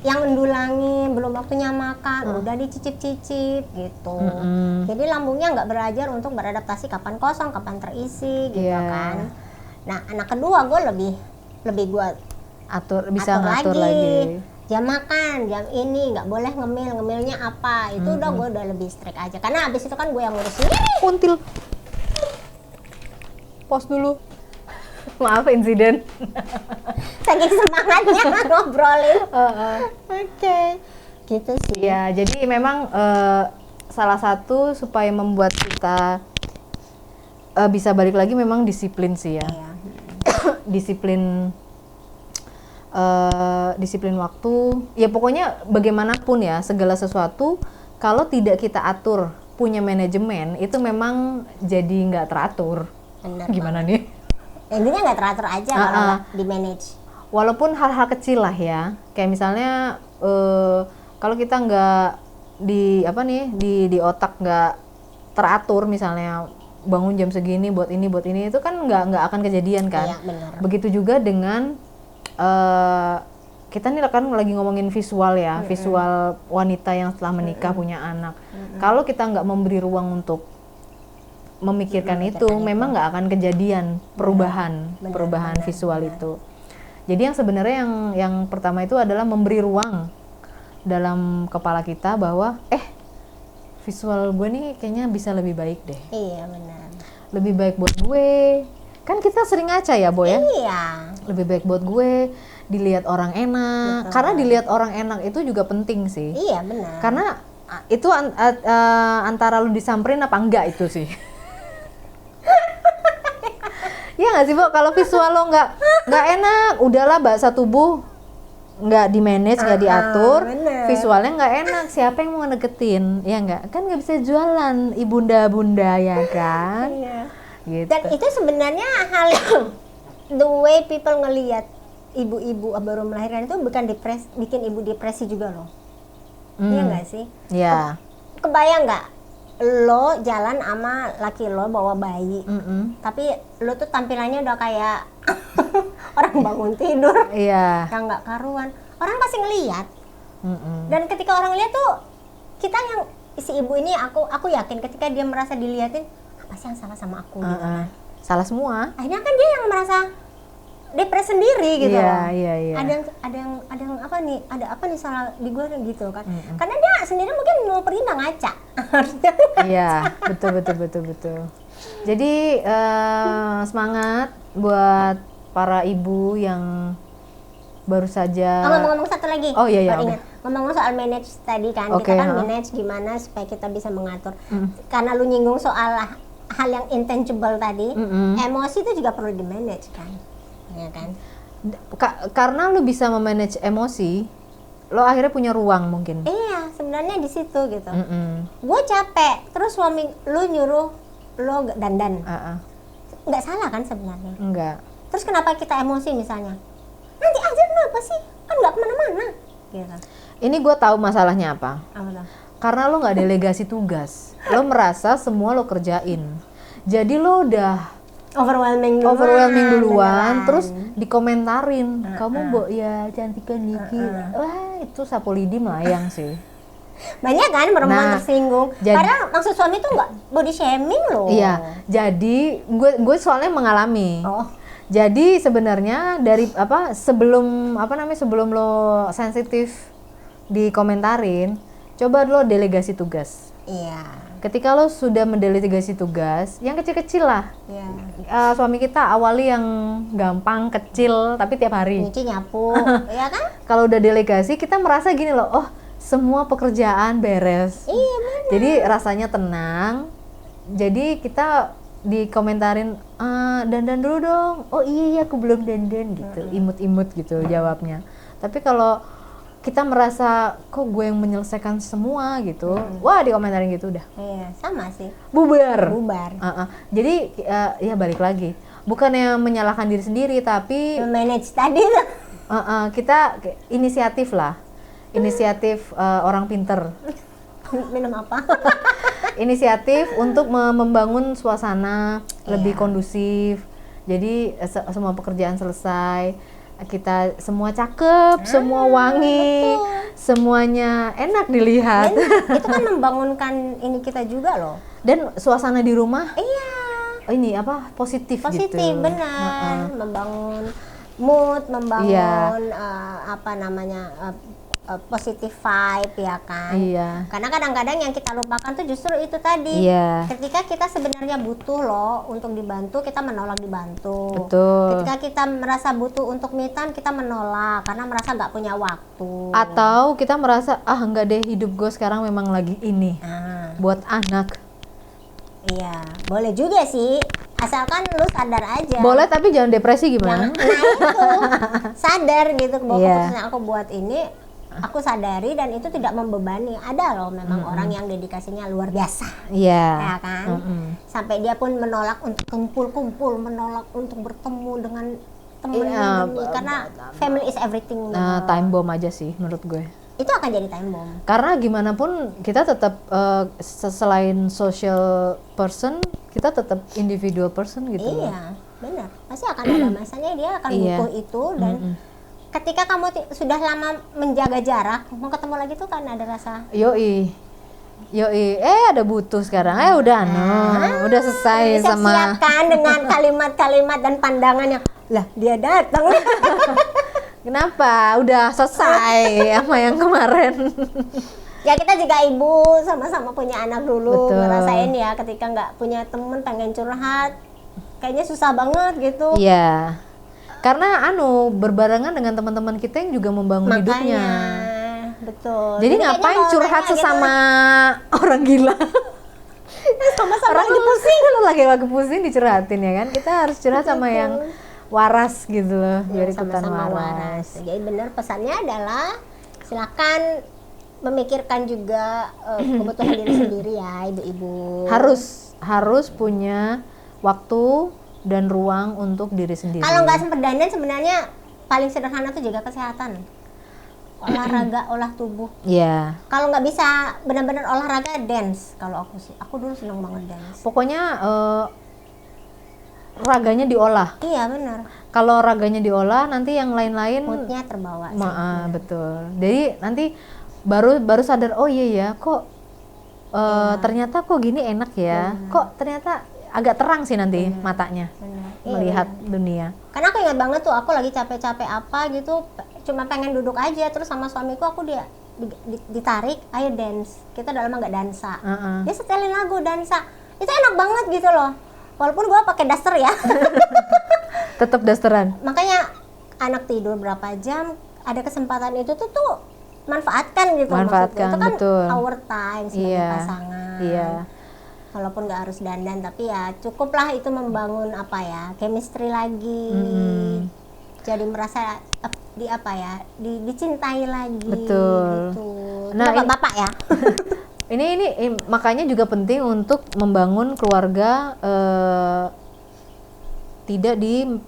Yang ndulangin, belum waktunya makan, udah dicicip-cicip gitu. Jadi lambungnya nggak belajar untuk beradaptasi kapan kosong, kapan terisi gitu kan. Nah anak kedua gue lebih gue atur lagi. Jam makan, jam ini nggak boleh ngemilnya apa, itu udah gue udah lebih strict aja karena abis itu kan gue yang ngurusin. Kuntil pause dulu. Maaf insiden. Saking semangatnya ngobrolin. Gitu sih ya. Jadi memang salah satu supaya membuat kita bisa balik lagi memang disiplin sih ya. Disiplin waktu ya, pokoknya bagaimanapun ya, segala sesuatu kalau tidak kita atur, punya manajemen itu memang jadi nggak teratur. Bener gimana banget. Nih intinya nggak teratur aja kalau nggak di manage. Walaupun hal-hal kecil lah ya, kayak misalnya kalau kita nggak di otak nggak teratur, misalnya bangun jam segini buat ini itu kan nggak akan kejadian kan. Iya, benar. Begitu juga dengan kita nih kan lagi ngomongin visual ya, visual wanita yang setelah menikah punya anak. Kalau kita nggak memberi ruang untuk memikirkan itu, memang nggak akan kejadian perubahan visual itu. Jadi yang sebenarnya yang pertama itu adalah memberi ruang dalam kepala kita bahwa visual gue nih kayaknya bisa lebih baik deh. Iya, benar. Lebih baik buat gue. Kan kita sering ngaca ya, Bo ya? Iya. Lebih baik buat gue, dilihat orang enak. Betul. Karena dilihat orang enak itu juga penting sih. Iya, benar. Karena itu antara lu disamperin apa enggak itu sih. Iya nggak sih, Bo? Kalau visual lo nggak enak, udahlah bahasa tubuh nggak di manage, nggak diatur, bener. visualnya nggak enak, siapa yang mau deketin? Ya nggak, kan nggak bisa jualan ibunda-bunda ya kan? Iya. Gitu. Dan itu sebenarnya hal yang the way people ngelihat ibu-ibu baru melahirkan itu bukan bikin ibu depresi juga loh. Iya nggak sih? Iya. Kebayang nggak lo jalan sama laki lo bawa bayi, tapi lo tuh tampilannya udah kayak orang bangun tidur, Iya. yang nggak karuan. Orang pasti ngelihat. Dan ketika orang lihat tuh, kita yang si ibu ini, aku yakin ketika dia merasa dilihatin, apa sih yang salah sama aku? Gitu kan. Salah semua. Akhirnya kan dia yang merasa depresi sendiri gitu Iya, loh. iya, iya. Ada yang apa nih? Ada apa nih salah di gue gitu kan? Karena dia sendiri mungkin mau pergi nggak ngaca. Iya, betul. Jadi semangat buat para ibu yang baru saja. Ngomong-ngomong satu lagi. Oh iya, Baru ingat. Ngomong-ngomong soal manage tadi kan, Oke, kita kan manage gimana supaya kita bisa mengatur. Karena lu nyinggung soal hal yang intangible tadi, emosi itu juga perlu di manage kan, ya kan? Karena lu bisa memanage emosi, lo akhirnya punya ruang mungkin. Iya, sebenarnya di situ gitu. Gue capek, terus suami lu nyuruh lo dandan, nggak salah kan sebenarnya? Enggak. Terus kenapa kita emosi misalnya? Nanti aja kenapa sih? Kan nggak kemana-mana. Gitu. Ini gue tahu masalahnya apa. Apa tuh? Karena lo nggak delegasi tugas, lo merasa semua lo kerjain. Jadi lo udah Overwhelming duluan, beneran. terus dikomentarin, kamu mbok ya cantikan dikit. Wah itu sapu lidi melayang sih. Banyak kan perempuan Nah, tersinggung. jadi- Padahal maksud suami tuh nggak body shaming loh. Iya, jadi gue soalnya mengalami. Oh. Jadi sebenarnya dari sebelum lo sensitif dikomentarin, coba lo delegasi tugas. Iya. Ketika lo sudah mendelegasi tugas, yang kecil-kecil lah. Iya. Suami kita awali yang gampang, kecil, tapi tiap hari. Nyuci nyapu, ya kan? Kalau udah delegasi, kita merasa gini loh, oh semua pekerjaan beres. Iya benar. Jadi rasanya tenang. Jadi kita dikomentarin, dandan dulu dong. Oh iya aku belum dandan gitu, imut-imut gitu jawabnya. Tapi kalau kita merasa kok gue yang menyelesaikan semua gitu, wah dikomentarin gitu udah Iya, sama sih. bubar. Jadi ya balik lagi, bukannya menyalahkan diri sendiri, tapi Manage tadi tuh. kita inisiatif lah, orang pinter. Minum apa? Inisiatif untuk membangun suasana lebih kondusif. Jadi semua pekerjaan selesai, kita semua cakep, semua wangi, semuanya enak dilihat. Dan itu kan membangunkan ini kita juga loh. Dan suasana di rumah Iya. ini positif gitu. Positif benar. Membangun mood, membangun positif vibe ya kan. Iya. Karena kadang-kadang yang kita lupakan tuh justru itu tadi. Iya. Ketika kita sebenarnya butuh loh untuk dibantu, kita menolak dibantu. Betul. Ketika kita merasa butuh untuk me time, kita menolak karena merasa nggak punya waktu. Atau kita merasa enggak deh, hidup gue sekarang memang lagi ini buat anak. Iya, boleh juga sih. Asalkan lu sadar aja. Boleh, tapi jangan depresi gimana? Nah itu sadar gitu bahwa Iya. keputusan aku buat ini aku sadari dan itu tidak membebani. Ada loh memang orang yang dedikasinya luar biasa. Iya. Ya kan? Sampai dia pun menolak untuk kumpul-kumpul, menolak untuk bertemu dengan temen Iya, karena family is everything. Time bomb aja sih menurut gue. itu akan jadi time bomb. Karena gimana pun kita tetap selain social person, kita tetap individual person gitu loh. Iya, benar. Pasti akan ada masanya dia akan Iya. butuh itu, dan ketika kamu sudah lama menjaga jarak, mau ketemu lagi tuh kan ada rasa Yoi, ada butuh sekarang, udah udah selesai sama. siapkan dengan kalimat-kalimat dan pandangan yang lah dia datang. Kenapa? Udah selesai sama yang kemarin. Ya kita juga ibu, sama-sama punya anak dulu. Betul. Ngerasain ya ketika nggak punya temen pengen curhat, kayaknya susah banget gitu. Iya. Karena berbarengan dengan teman-teman kita yang juga membangun hidupnya. Betul. Jadi kayaknya ngapain mau curhat nanya gitu, sesama orang gila? sama-sama Orang lagi pusing. lagi pusing dicurhatin ya kan. Kita harus curhat sama yang waras gitu loh, biar Ya, ikutan sama-sama waras. Jadi benar pesannya adalah silakan memikirkan juga kebutuhan diri sendiri ya ibu-ibu. Harus punya waktu dan ruang untuk diri sendiri. Kalau nggak sempat dandan sebenarnya paling sederhana tuh jaga kesehatan. Olahraga, olah tubuh. Iya. Kalau nggak bisa benar-benar olahraga, dance. Kalau aku sih, aku dulu seneng banget dance. Pokoknya raganya diolah. Iya benar. Kalau raganya diolah, nanti yang lain-lain Moodnya terbawa. sih. betul. Jadi nanti baru sadar, oh iya ya, kok ternyata kok gini enak ya. Kok ternyata agak terang sih nanti matanya Benar. melihat dunia. Karena aku ingat banget tuh, aku lagi capek-capek apa gitu, cuma pengen duduk aja, terus sama suamiku aku ditarik, ayo dance. Kita udah lama nggak dansa. Dia setelin lagu dansa, itu enak banget gitu loh. Walaupun gua pakai daster ya. Tetap dasteran. Makanya anak tidur berapa jam, ada kesempatan itu tuh manfaatkan gitu. Manfaatkan, maksudnya. Itu kan betul. our time sebagai Iya. pasangan. Iya. Walaupun nggak harus dandan, tapi ya cukuplah itu membangun chemistry lagi. Jadi merasa dicintai lagi. Betul. Gitu. Nah, Bapak-bapak ya. Ini makanya juga penting untuk membangun keluarga tidak di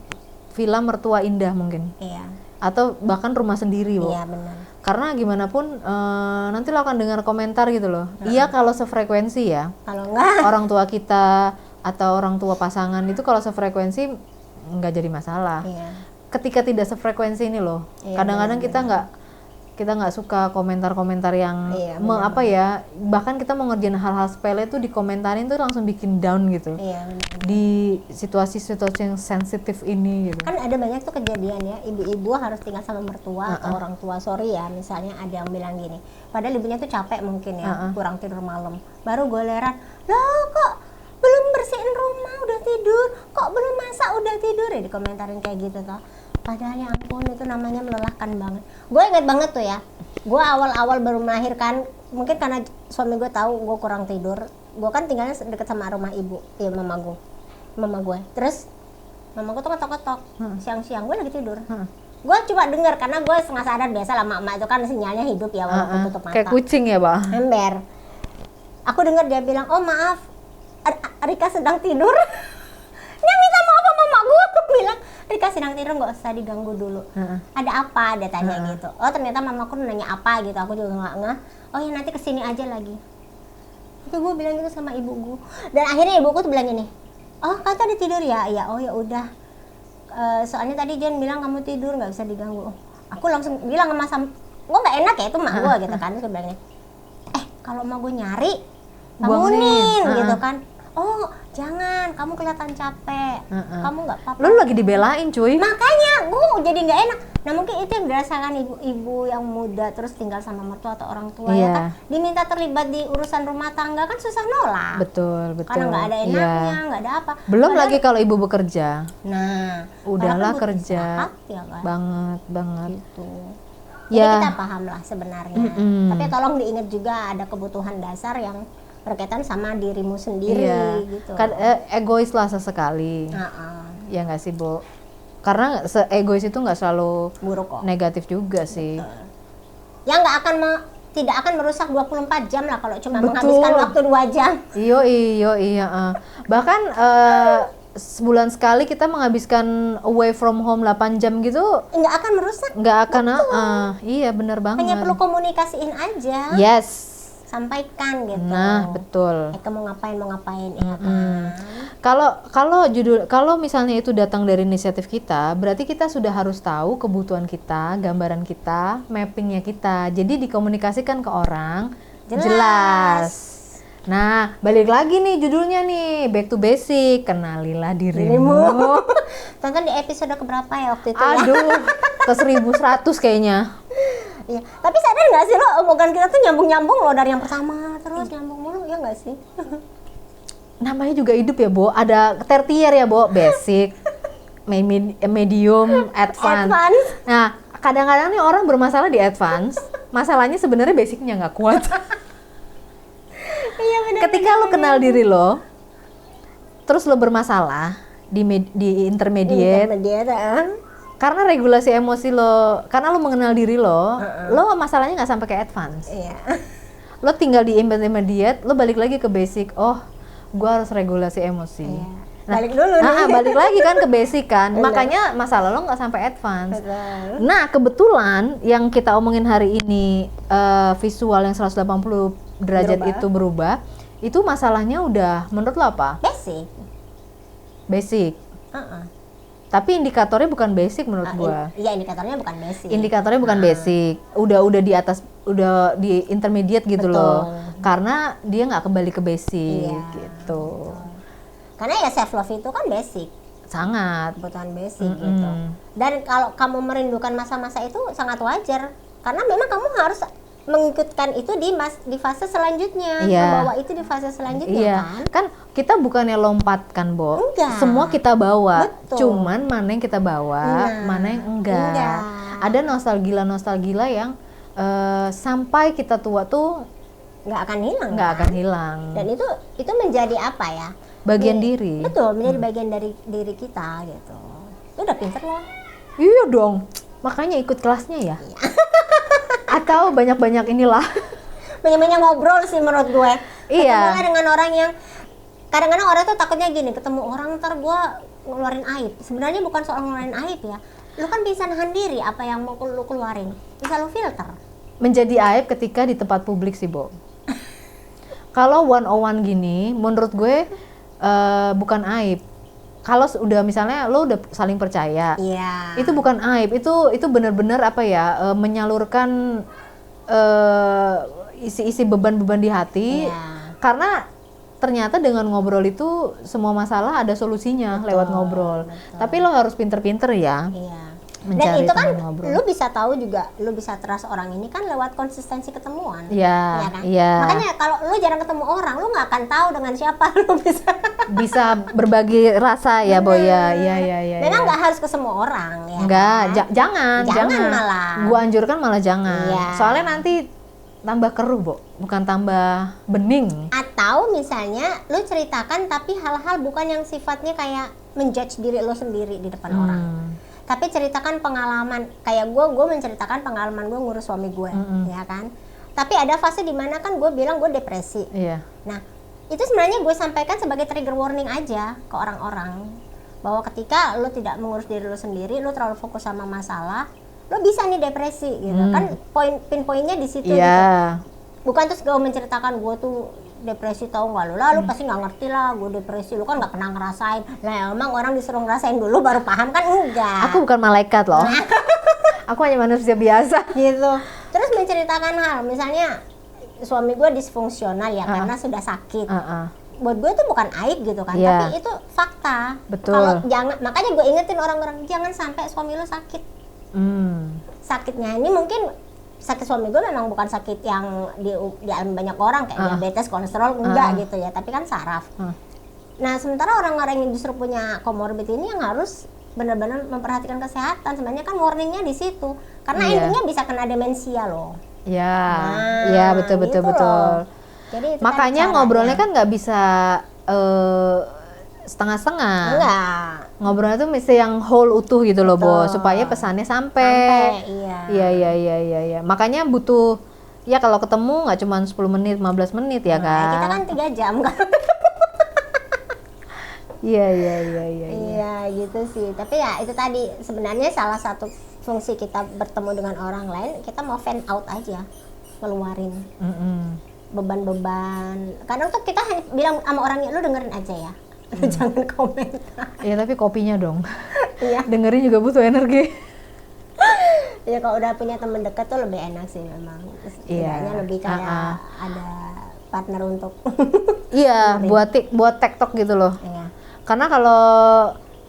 villa mertua indah mungkin, Iya. atau bahkan rumah sendiri, Bu. Iya benar. Karena gimana pun nanti lo akan dengar komentar gitu loh. Iya kalau sefrekuensi ya. Kalau enggak, Orang tua kita atau orang tua pasangan itu kalau sefrekuensi nggak jadi masalah. iya. Ketika tidak sefrekuensi ini loh, Iya, kadang-kadang kita nggak suka komentar-komentar yang Iya, bahkan kita mau ngerjain hal-hal sepele tuh dikomentarin tuh langsung bikin down gitu. Iya benar. Di situasi-situasi yang sensitif ini gitu. Kan ada banyak tuh kejadian ya, ibu-ibu harus tinggal sama mertua atau orang tua, sorry ya, misalnya ada yang bilang gini, padahal ibunya tuh capek mungkin ya, kurang tidur malam, baru goleran, loh kok belum bersihin rumah udah tidur, kok belum masak udah tidur, ya dikomentarin kayak gitu toh. Padahal ya ampun, itu namanya melelahkan banget. Gue inget banget tuh ya, gue awal-awal baru melahirkan, mungkin karena suami gue tahu gue kurang tidur, gue kan tinggalnya deket sama rumah ibu, ya mama gue. Terus mama gue tuh ketok-ketok, siang-siang gue lagi tidur. Gue coba denger, karena gue setengah sadar, biasa lah mak-mak itu kan sinyalnya hidup ya walaupun tutup mata. Kayak kucing ya, Pak. Ember. Aku dengar dia bilang, oh maaf, Rika sedang tidur. Dia minta maaf sama mak gue. Aku bilang, Rika sedang tidur, nggak usah diganggu dulu. Ada apa? Dia tanya gitu. Oh ternyata mamaku nanya apa gitu. Aku juga nggak ngeh. Oh ya nanti kesini aja lagi. Itu gue bilang gitu sama ibu gue. Dan akhirnya ibuku tuh bilang gini, oh kau tadi tidur ya? Iya. Oh ya udah. Soalnya tadi Jen bilang kamu tidur nggak bisa diganggu. Aku langsung bilang sama gue nggak enak ya itu mak gue gitu kan. Terus gue bilangnya, kalau mau gue nyari bangunin gitu kan. Oh jangan, kamu kelihatan capek, kamu nggak apa-apa. Lu lagi dibelain cuy. Makanya gue jadi nggak enak. Nah mungkin itu yang dirasakan ibu-ibu yang muda terus tinggal sama mertua atau orang tua ya kan, diminta terlibat di urusan rumah tangga kan susah nolak. Betul. Karena nggak ada enaknya, nggak ada apa. Belum lagi kalau ibu bekerja. Nah, Udahlah kan kerja. ya kan? Banget. Gitu. Jadi kita paham lah sebenarnya. Tapi tolong diingat juga ada kebutuhan dasar yang berkaitan sama dirimu sendiri gitu. Kan egois lah sesekali. Ya nggak sih, Bu? Karena egois itu nggak selalu buruk kok. Negatif juga sih. Yang nggak akan tidak akan merusak 24 jam lah kalau cuma menghabiskan waktu 2 jam. Iya. Bahkan sebulan sekali kita menghabiskan away from home 8 jam gitu, nggak akan merusak. nggak akan, iya benar banget. Hanya perlu komunikasiin aja. Yes. Sampaikan gitu. Nah, betul. Mau ngapain ya kan. Kalau misalnya itu datang dari inisiatif kita, berarti kita sudah harus tahu kebutuhan kita, gambaran kita, mappingnya kita. Jadi dikomunikasikan ke orang jelas. Nah, balik lagi nih judulnya nih, back to basic, kenalilah dirimu. Tonton di episode keberapa ya waktu itu ya? Aduh, ke 1100 kayaknya. Iya. Tapi sadar nggak sih lo, omongan kita tuh nyambung-nyambung lo dari yang pertama terus nyambung mulu, ya nggak sih? Namanya juga hidup ya, Bo. Ada tertier ya, Bo. Basic, medium, advance. Nah, kadang-kadang nih orang bermasalah di advance, masalahnya sebenarnya basicnya nggak kuat. Iya benar. Ketika lo kenal diri lo, terus lo bermasalah di intermediate, karena regulasi emosi lo, karena lo mengenal diri lo, lo masalahnya nggak sampai ke advance. Iya. Lo tinggal di intermediate, lo balik lagi ke basic. Oh, gue harus regulasi emosi. Iya. Nah, Balik dulu nih. Balik lagi kan ke basic kan. Bener. Makanya masalah lo nggak sampai advance. Betul. Nah, kebetulan yang kita omongin hari ini, visual yang 180 derajat itu berubah. Itu masalahnya udah menurut lo apa? Basic. Tapi indikatornya bukan basic menurut gua. Iya, indikatornya bukan basic. Indikatornya bukan basic. Udah di atas, udah di intermediate gitu. Betul. Loh. Karena dia nggak kembali ke basic gitu. Karena ya self love itu kan basic. Sangat. Kebutuhan basic gitu. Dan kalau kamu merindukan masa-masa itu sangat wajar. Karena memang kamu harus mengikutkan itu di fase selanjutnya, membawa itu di fase selanjutnya kan kita bukannya lompat kan, Bo. Enggak. Semua kita bawa. Betul. Cuman mana yang kita bawa, mana yang enggak. Ada nostalgia yang sampai kita tua tuh nggak akan hilang. Dan itu menjadi apa ya? Bagian diri. Betul, menjadi bagian dari diri kita gitu. Itu udah pinter loh. Iya dong. Makanya ikut kelasnya ya. Atau banyak-banyak inilah. Banyak-banyak ngobrol sih menurut gue. Iya. Ketemulah dengan orang yang kadang-kadang orang tuh takutnya gini, ketemu orang ntar gue ngeluarin aib. Sebenarnya bukan soal ngeluarin aib ya. Lu kan bisa nahan diri apa yang mau lu keluarin. Bisa lu filter. Menjadi aib ketika di tempat publik sih, Bo. Kalau one-on-one gini, menurut gue bukan aib. Kalau udah misalnya lo udah saling percaya, itu bukan aib, itu benar-benar apa ya, menyalurkan isi beban-beban di hati, karena ternyata dengan ngobrol itu semua masalah ada solusinya lewat ngobrol. Tapi lo harus pinter-pinter ya. Dan itu kan lu bisa tahu juga, lu bisa trust orang ini kan lewat konsistensi ketemuan. Iya kan? Makanya kalau lu jarang ketemu orang, lu nggak akan tahu dengan siapa lu bisa berbagi rasa ya, Bo ya. Iya. Memang nggak harus ke semua orang ya. Enggak, kan? jangan malah. Gua anjurkan malah jangan. Soalnya nanti tambah keruh, Bo, bukan tambah bening. Atau misalnya lu ceritakan tapi hal-hal bukan yang sifatnya kayak menjudge diri lu sendiri di depan orang. Tapi ceritakan pengalaman, kayak gue menceritakan pengalaman gue ngurus suami gue, ya kan. Tapi ada fase dimana kan gue bilang gue depresi. Nah, itu sebenarnya gue sampaikan sebagai trigger warning aja ke orang-orang, bahwa ketika lo tidak mengurus diri lo sendiri, lo terlalu fokus sama masalah, lo bisa nih depresi gitu. Kan poinnya di situ. Gitu. Bukan terus gue menceritakan gue tuh depresi, tahu nggak lu pasti nggak ngerti lah gue depresi, lu kan nggak pernah ngerasain. Lah emang orang disuruh ngerasain dulu baru paham kan? Enggak, aku bukan malaikat loh. Aku hanya manusia biasa gitu. Terus menceritakan hal misalnya suami gue disfungsional ya karena sudah sakit. Buat gue itu bukan aib gitu kan, tapi itu fakta. Kalau makanya gue ingetin orang-orang, jangan sampai suami lu sakit. Sakitnya ini mungkin sakit suami gue memang bukan sakit yang dialami banyak orang kayak diabetes, kolesterol, enggak gitu ya, tapi kan saraf. Nah, sementara orang-orang yang justru punya komorbid ini yang harus benar-benar memperhatikan kesehatan, sebenarnya kan warningnya di situ. Karena intinya bisa kena demensia loh. Iya, betul. Jadi makanya ngobrolnya kan nggak bisa setengah-setengah. Enggak. Ngobrolnya tuh mesti yang whole utuh gitu loh, Bo, supaya pesannya sampai. Iya. Makanya butuh ya kalau ketemu nggak cuma 10 menit, 15 menit ya kan. Kita kan 3 jam kan. Iya. Iya gitu sih. Tapi ya itu tadi sebenarnya salah satu fungsi kita bertemu dengan orang lain, kita mau vent out aja, ngeluarin beban-beban. Kadang tuh kita hanya bilang sama orangnya, lu dengerin aja ya, jangan komentar. Iya, tapi kopinya dong. Iya. Dengerin juga butuh energi. Ya kalau udah punya temen dekat tuh lebih enak sih memang. Setidaknya lebih kayak ada partner untuk. Iya, buat TikTok gitu loh. Iya. Karena kalau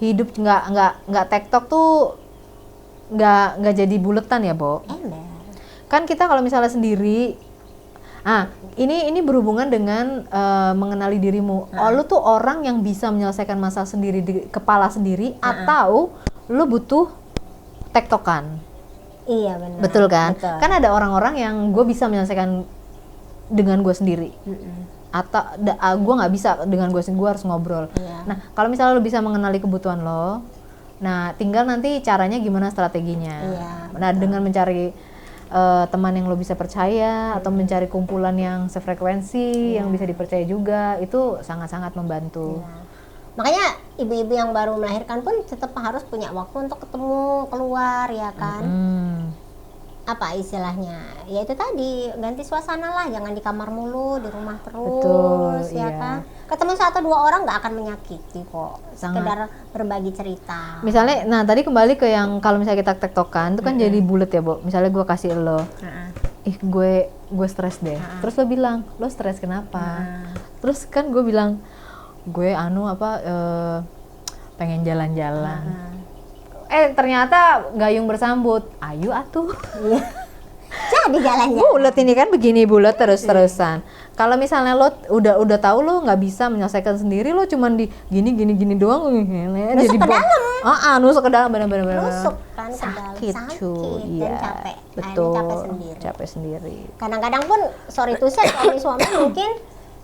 hidup nggak TikTok tuh nggak jadi buletan ya, Bo. Ember. Kan kita kalau misalnya sendiri, ini berhubungan dengan mengenali dirimu. Oh, lu tuh orang yang bisa menyelesaikan masalah sendiri di kepala sendiri, atau lu butuh tektokan. Iya benar. Betul kan? Betul. Kan ada orang-orang yang gue bisa menyelesaikan dengan gue sendiri. Atau gue nggak bisa dengan gue sendiri, gue harus ngobrol. Iya. Nah, kalau misalnya lu bisa mengenali kebutuhan lo, nah tinggal nanti caranya gimana strateginya. Iya, Nah, dengan mencari teman yang lo bisa percaya, atau mencari kumpulan yang sefrekuensi, yang bisa dipercaya juga, itu sangat-sangat membantu. Iya. Makanya ibu-ibu yang baru melahirkan pun tetap harus punya waktu untuk ketemu, keluar ya kan. Apa istilahnya? Ya itu tadi, ganti suasana lah, jangan di kamar mulu, di rumah terus. Betul, ya iya. kan. Ketemu 1-2 orang nggak akan menyakiti kok. Sangat. Sekedar berbagi cerita. Misalnya, nah tadi kembali ke yang kalau misalnya kita tektokan, itu kan jadi bulet ya, Bo. Misalnya gue kasih lo, gue stres deh. Terus lo bilang, lo stres kenapa? Terus kan gue bilang, gue pengen jalan-jalan. Ternyata gayung bersambut, ayo atuh. Jadi jalannya. Bulet ini kan begini, bulet terus-terusan. Kalau misalnya lo udah tahu lo nggak bisa menyelesaikan sendiri, lo cuman di gini doang, Nusuk ke dalam. Nusuk ke dalam, benar. Nusuk kan ke dalam. Sakit Cuy. Dan iya, capek. betul. Capek Capek sendiri. sendiri. Kadang-kadang pun sorry to say suami mungkin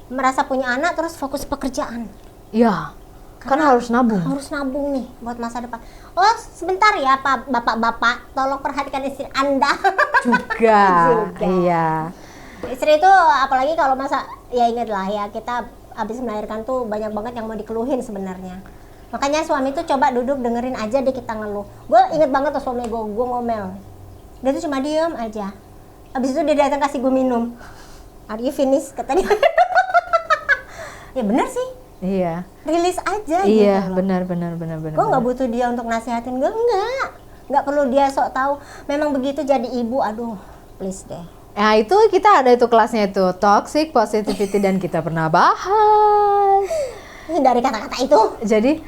merasa punya anak terus fokus pekerjaan. Iya, karena harus nabung. Harus nabung nih buat masa depan. Oh sebentar ya Pak, bapak-bapak, tolong perhatikan istri Anda. Juga. Iya. Istri itu apalagi kalau masa, ya ingatlah ya, kita habis melahirkan tuh banyak banget yang mau dikeluhin sebenarnya. Makanya suami tuh coba duduk dengerin aja deh kita ngeluh. Gue inget banget tuh suami gue ngomel. Dia tuh cuma diem aja. Habis itu dia datang kasih gue minum. Are you finish? Kata dia. Ya benar sih. Iya. Rilis aja Iya, gitu loh. benar. Gue nggak butuh dia untuk nasihatin gue, nggak perlu dia sok tahu. Memang begitu jadi ibu, aduh, please deh. Nah itu kita ada itu kelasnya itu toxic positivity dan kita pernah bahas. Dari kata-kata itu. Jadi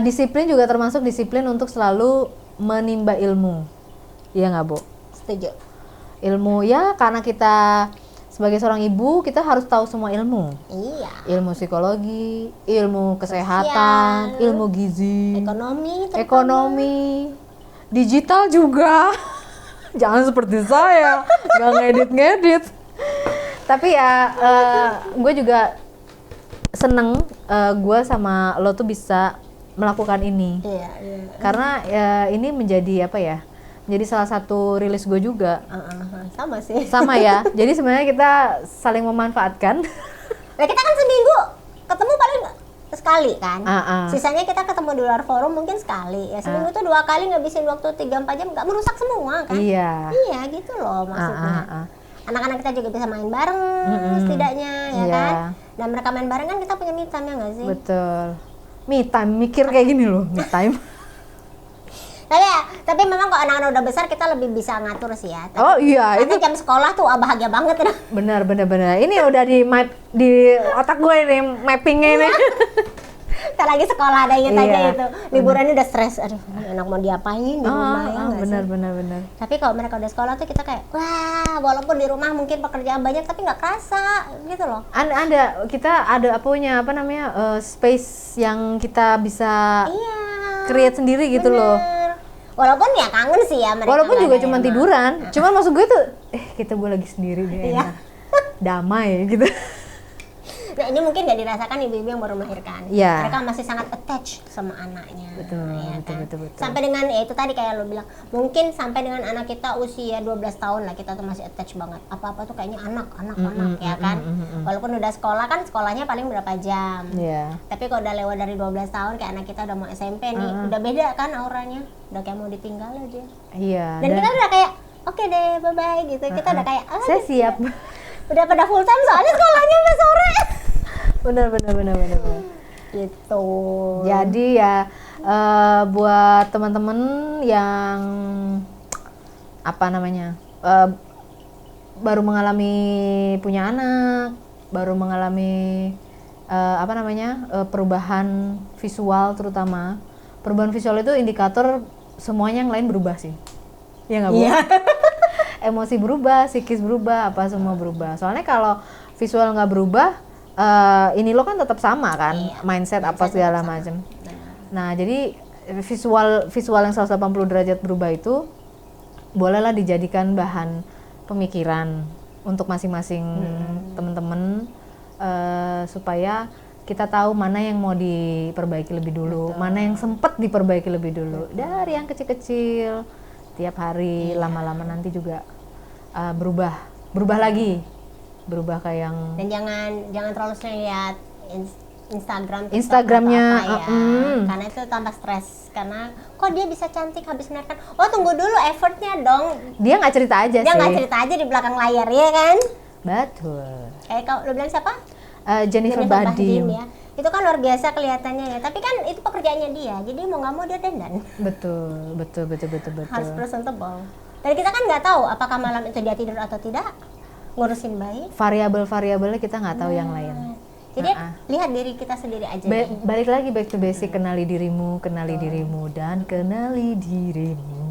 disiplin juga termasuk disiplin untuk selalu menimba ilmu. Iya nggak, Bu? Setuju. Ilmu ya, karena kita sebagai seorang ibu kita harus tahu semua ilmu. Iya. Ilmu psikologi, ilmu kesehatan, ilmu gizi, ekonomi, digital juga. Jangan seperti saya, nggak ngedit. Tapi ya, gue juga seneng gue sama lo tuh bisa melakukan ini. Iya. Karena ini menjadi apa ya? Menjadi salah satu rilis gue juga. Sama sih. Sama ya. Jadi sebenarnya kita saling memanfaatkan. Nah kita kan seminggu ketemu paling sekali kan. Sisanya kita ketemu di luar forum mungkin sekali. Ya seminggu tuh 2 kali ngabisin waktu 3-4 jam, nggak merusak semua kan. Iya. Iya gitu loh maksudnya. Anak-anak kita juga bisa main bareng setidaknya ya kan. Dan mereka main bareng kan kita punya me time ya nggak sih? Betul. Me time, mikir kayak gini loh, me time. Tapi memang kalau anak-anak udah besar kita lebih bisa ngatur sih ya. Oh iya, itu jam sekolah tuh bahagia banget ya. Benar. Ini udah di otak gue nih mappingnya nih. Ntar lagi sekolah ada inget aja itu. Liburan udah stres. Aduh, anak mau diapain di rumah ya nggak sih? Benar. Tapi kalau mereka udah sekolah tuh kita kayak wah, walaupun di rumah mungkin pekerjaan banyak tapi nggak kerasa gitu loh. Kita ada space yang kita bisa create sendiri gitu loh. Walaupun ya kangen sih ya mereka. Walaupun juga cuma tiduran. Cuman maksud gue tuh gue lagi sendiri deh. Enak. Damai gitu. Nah, ini mungkin nggak dirasakan ibu-ibu yang baru melahirkan. Iya. Mereka masih sangat attach sama anaknya. Betul, ya betul, kan? betul, betul. Sampai dengan ya itu tadi kayak lo bilang, mungkin sampai dengan anak kita usia 12 tahun lah kita tuh masih attach banget. Apa-apa tuh kayaknya anak ya kan. Walaupun udah sekolah kan sekolahnya paling berapa jam. Iya. Tapi kalau udah lewat dari 12 tahun kayak anak kita udah mau SMP nih, udah beda kan auranya. Udah kayak mau ditinggal aja. Iya. Dan kita udah kayak oke deh, bye-bye gitu. Kita udah kayak saya siap. udah pada full time soalnya sekolahnya sampai sore. benar. Gitu. Jadi ya buat teman-teman yang apa namanya baru mengalami punya anak, baru mengalami perubahan visual terutama. Perubahan visual itu indikator semuanya yang lain berubah sih. Ya nggak Bu? Iya. Emosi berubah, psikis berubah, apa semua berubah. Soalnya kalau visual nggak berubah, ini lo kan tetap sama kan, Iya, mindset apa mindset segala tetap sama. macam. Benar. Nah jadi visual yang 180 derajat berubah itu bolehlah dijadikan bahan pemikiran untuk masing-masing teman-teman supaya kita tahu mana yang mau diperbaiki lebih dulu, mana yang sempat diperbaiki lebih dulu. Dari yang kecil-kecil tiap hari, lama-lama nanti juga berubah lagi, berubah kayak yang Dan jangan terlalu sering lihat Instagram, TikTok, Instagramnya, apa-apa ya. Karena itu tambah stres. Karena kok dia bisa cantik habis melahirkan. Oh tunggu dulu effortnya dong. dia nggak cerita aja Dia sih. nggak cerita aja di belakang layar ya kan. Betul. Kayak kalau lo bilang siapa? Jennifer Badim. ya. Itu kan luar biasa kelihatannya ya. Tapi kan itu pekerjaannya dia. Jadi mau nggak mau dia dandan. Betul. Harus presentable. Dan kita kan nggak tahu apakah malam itu dia tidur atau tidak. Ngurusin bayi. Variabel-variabelnya kita nggak tahu yang lain. Jadi lihat diri kita sendiri aja. Balik lagi back to basic, kenali dirimu dan kenali dirimu.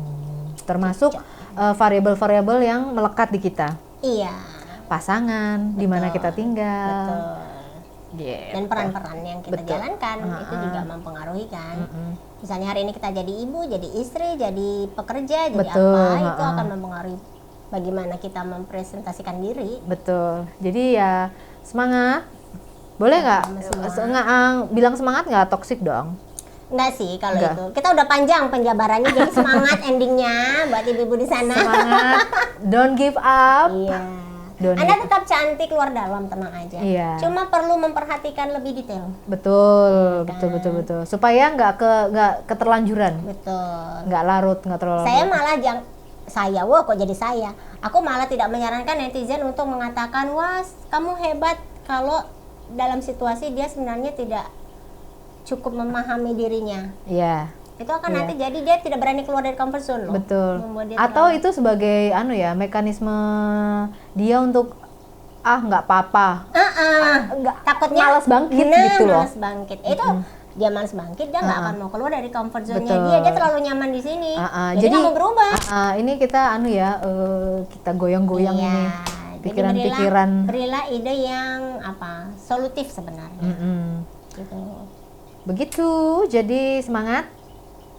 Termasuk variabel-variabel yang melekat di kita. Iya. Pasangan, di mana kita tinggal. Betul. Gitu. Dan peran-peran yang kita Betul. jalankan itu juga mempengaruhi kan. Misalnya hari ini kita jadi ibu, jadi istri, jadi pekerja, jadi Betul. apa, itu akan mempengaruhi bagaimana kita mempresentasikan diri. Betul. Jadi ya semangat. Boleh nggak? Bilang semangat nggak toksik dong? Enggak sih kalau Enggak. itu. Kita udah panjang penjabarannya, jadi semangat endingnya buat ibu-ibu di sana. Semangat. Don't give up. Iya. Don't Anda give up. tetap cantik luar dalam, tenang aja. Iya. Cuma perlu memperhatikan lebih detail. Betul. Supaya nggak keterlanjuran. Betul. Nggak larut, nggak terlalu Saya larut. malah kok jadi saya. Aku malah tidak menyarankan netizen untuk mengatakan, wah kamu hebat kalau dalam situasi dia sebenarnya tidak cukup memahami dirinya. Iya. Itu akan nanti jadi dia tidak berani keluar dari comfort zone loh. Betul. Membuat dia Atau itu sebagai mekanisme dia untuk nggak apa-apa. Nggak, takutnya malas bangkit nah, gitu loh. malas bangkit. Itu dia malas bangkit, dia nggak akan mau keluar dari comfort zone-nya Betul. dia terlalu nyaman di sini. Jadi Jadi nggak mau berubah. ini kita kita goyang-goyang Iya. ini Jadi pikiran-pikiran. berilah ide yang solutif sebenarnya. Gitu. Begitu. Jadi semangat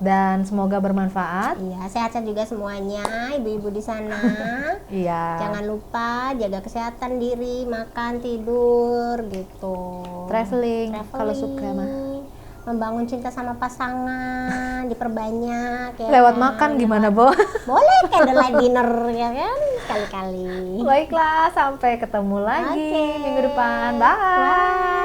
dan semoga bermanfaat. Iya, sehat-sehat juga semuanya, ibu-ibu di sana. Iya. Jangan lupa jaga kesehatan diri, makan, tidur, gitu. Traveling kalau suka mah. Membangun cinta sama pasangan, diperbanyak. Ya Lewat kan? makan gimana, Bo? Boleh candlelight dinner ya kan, sekali-kali. Baiklah, sampai ketemu lagi Oke. minggu depan. Bye.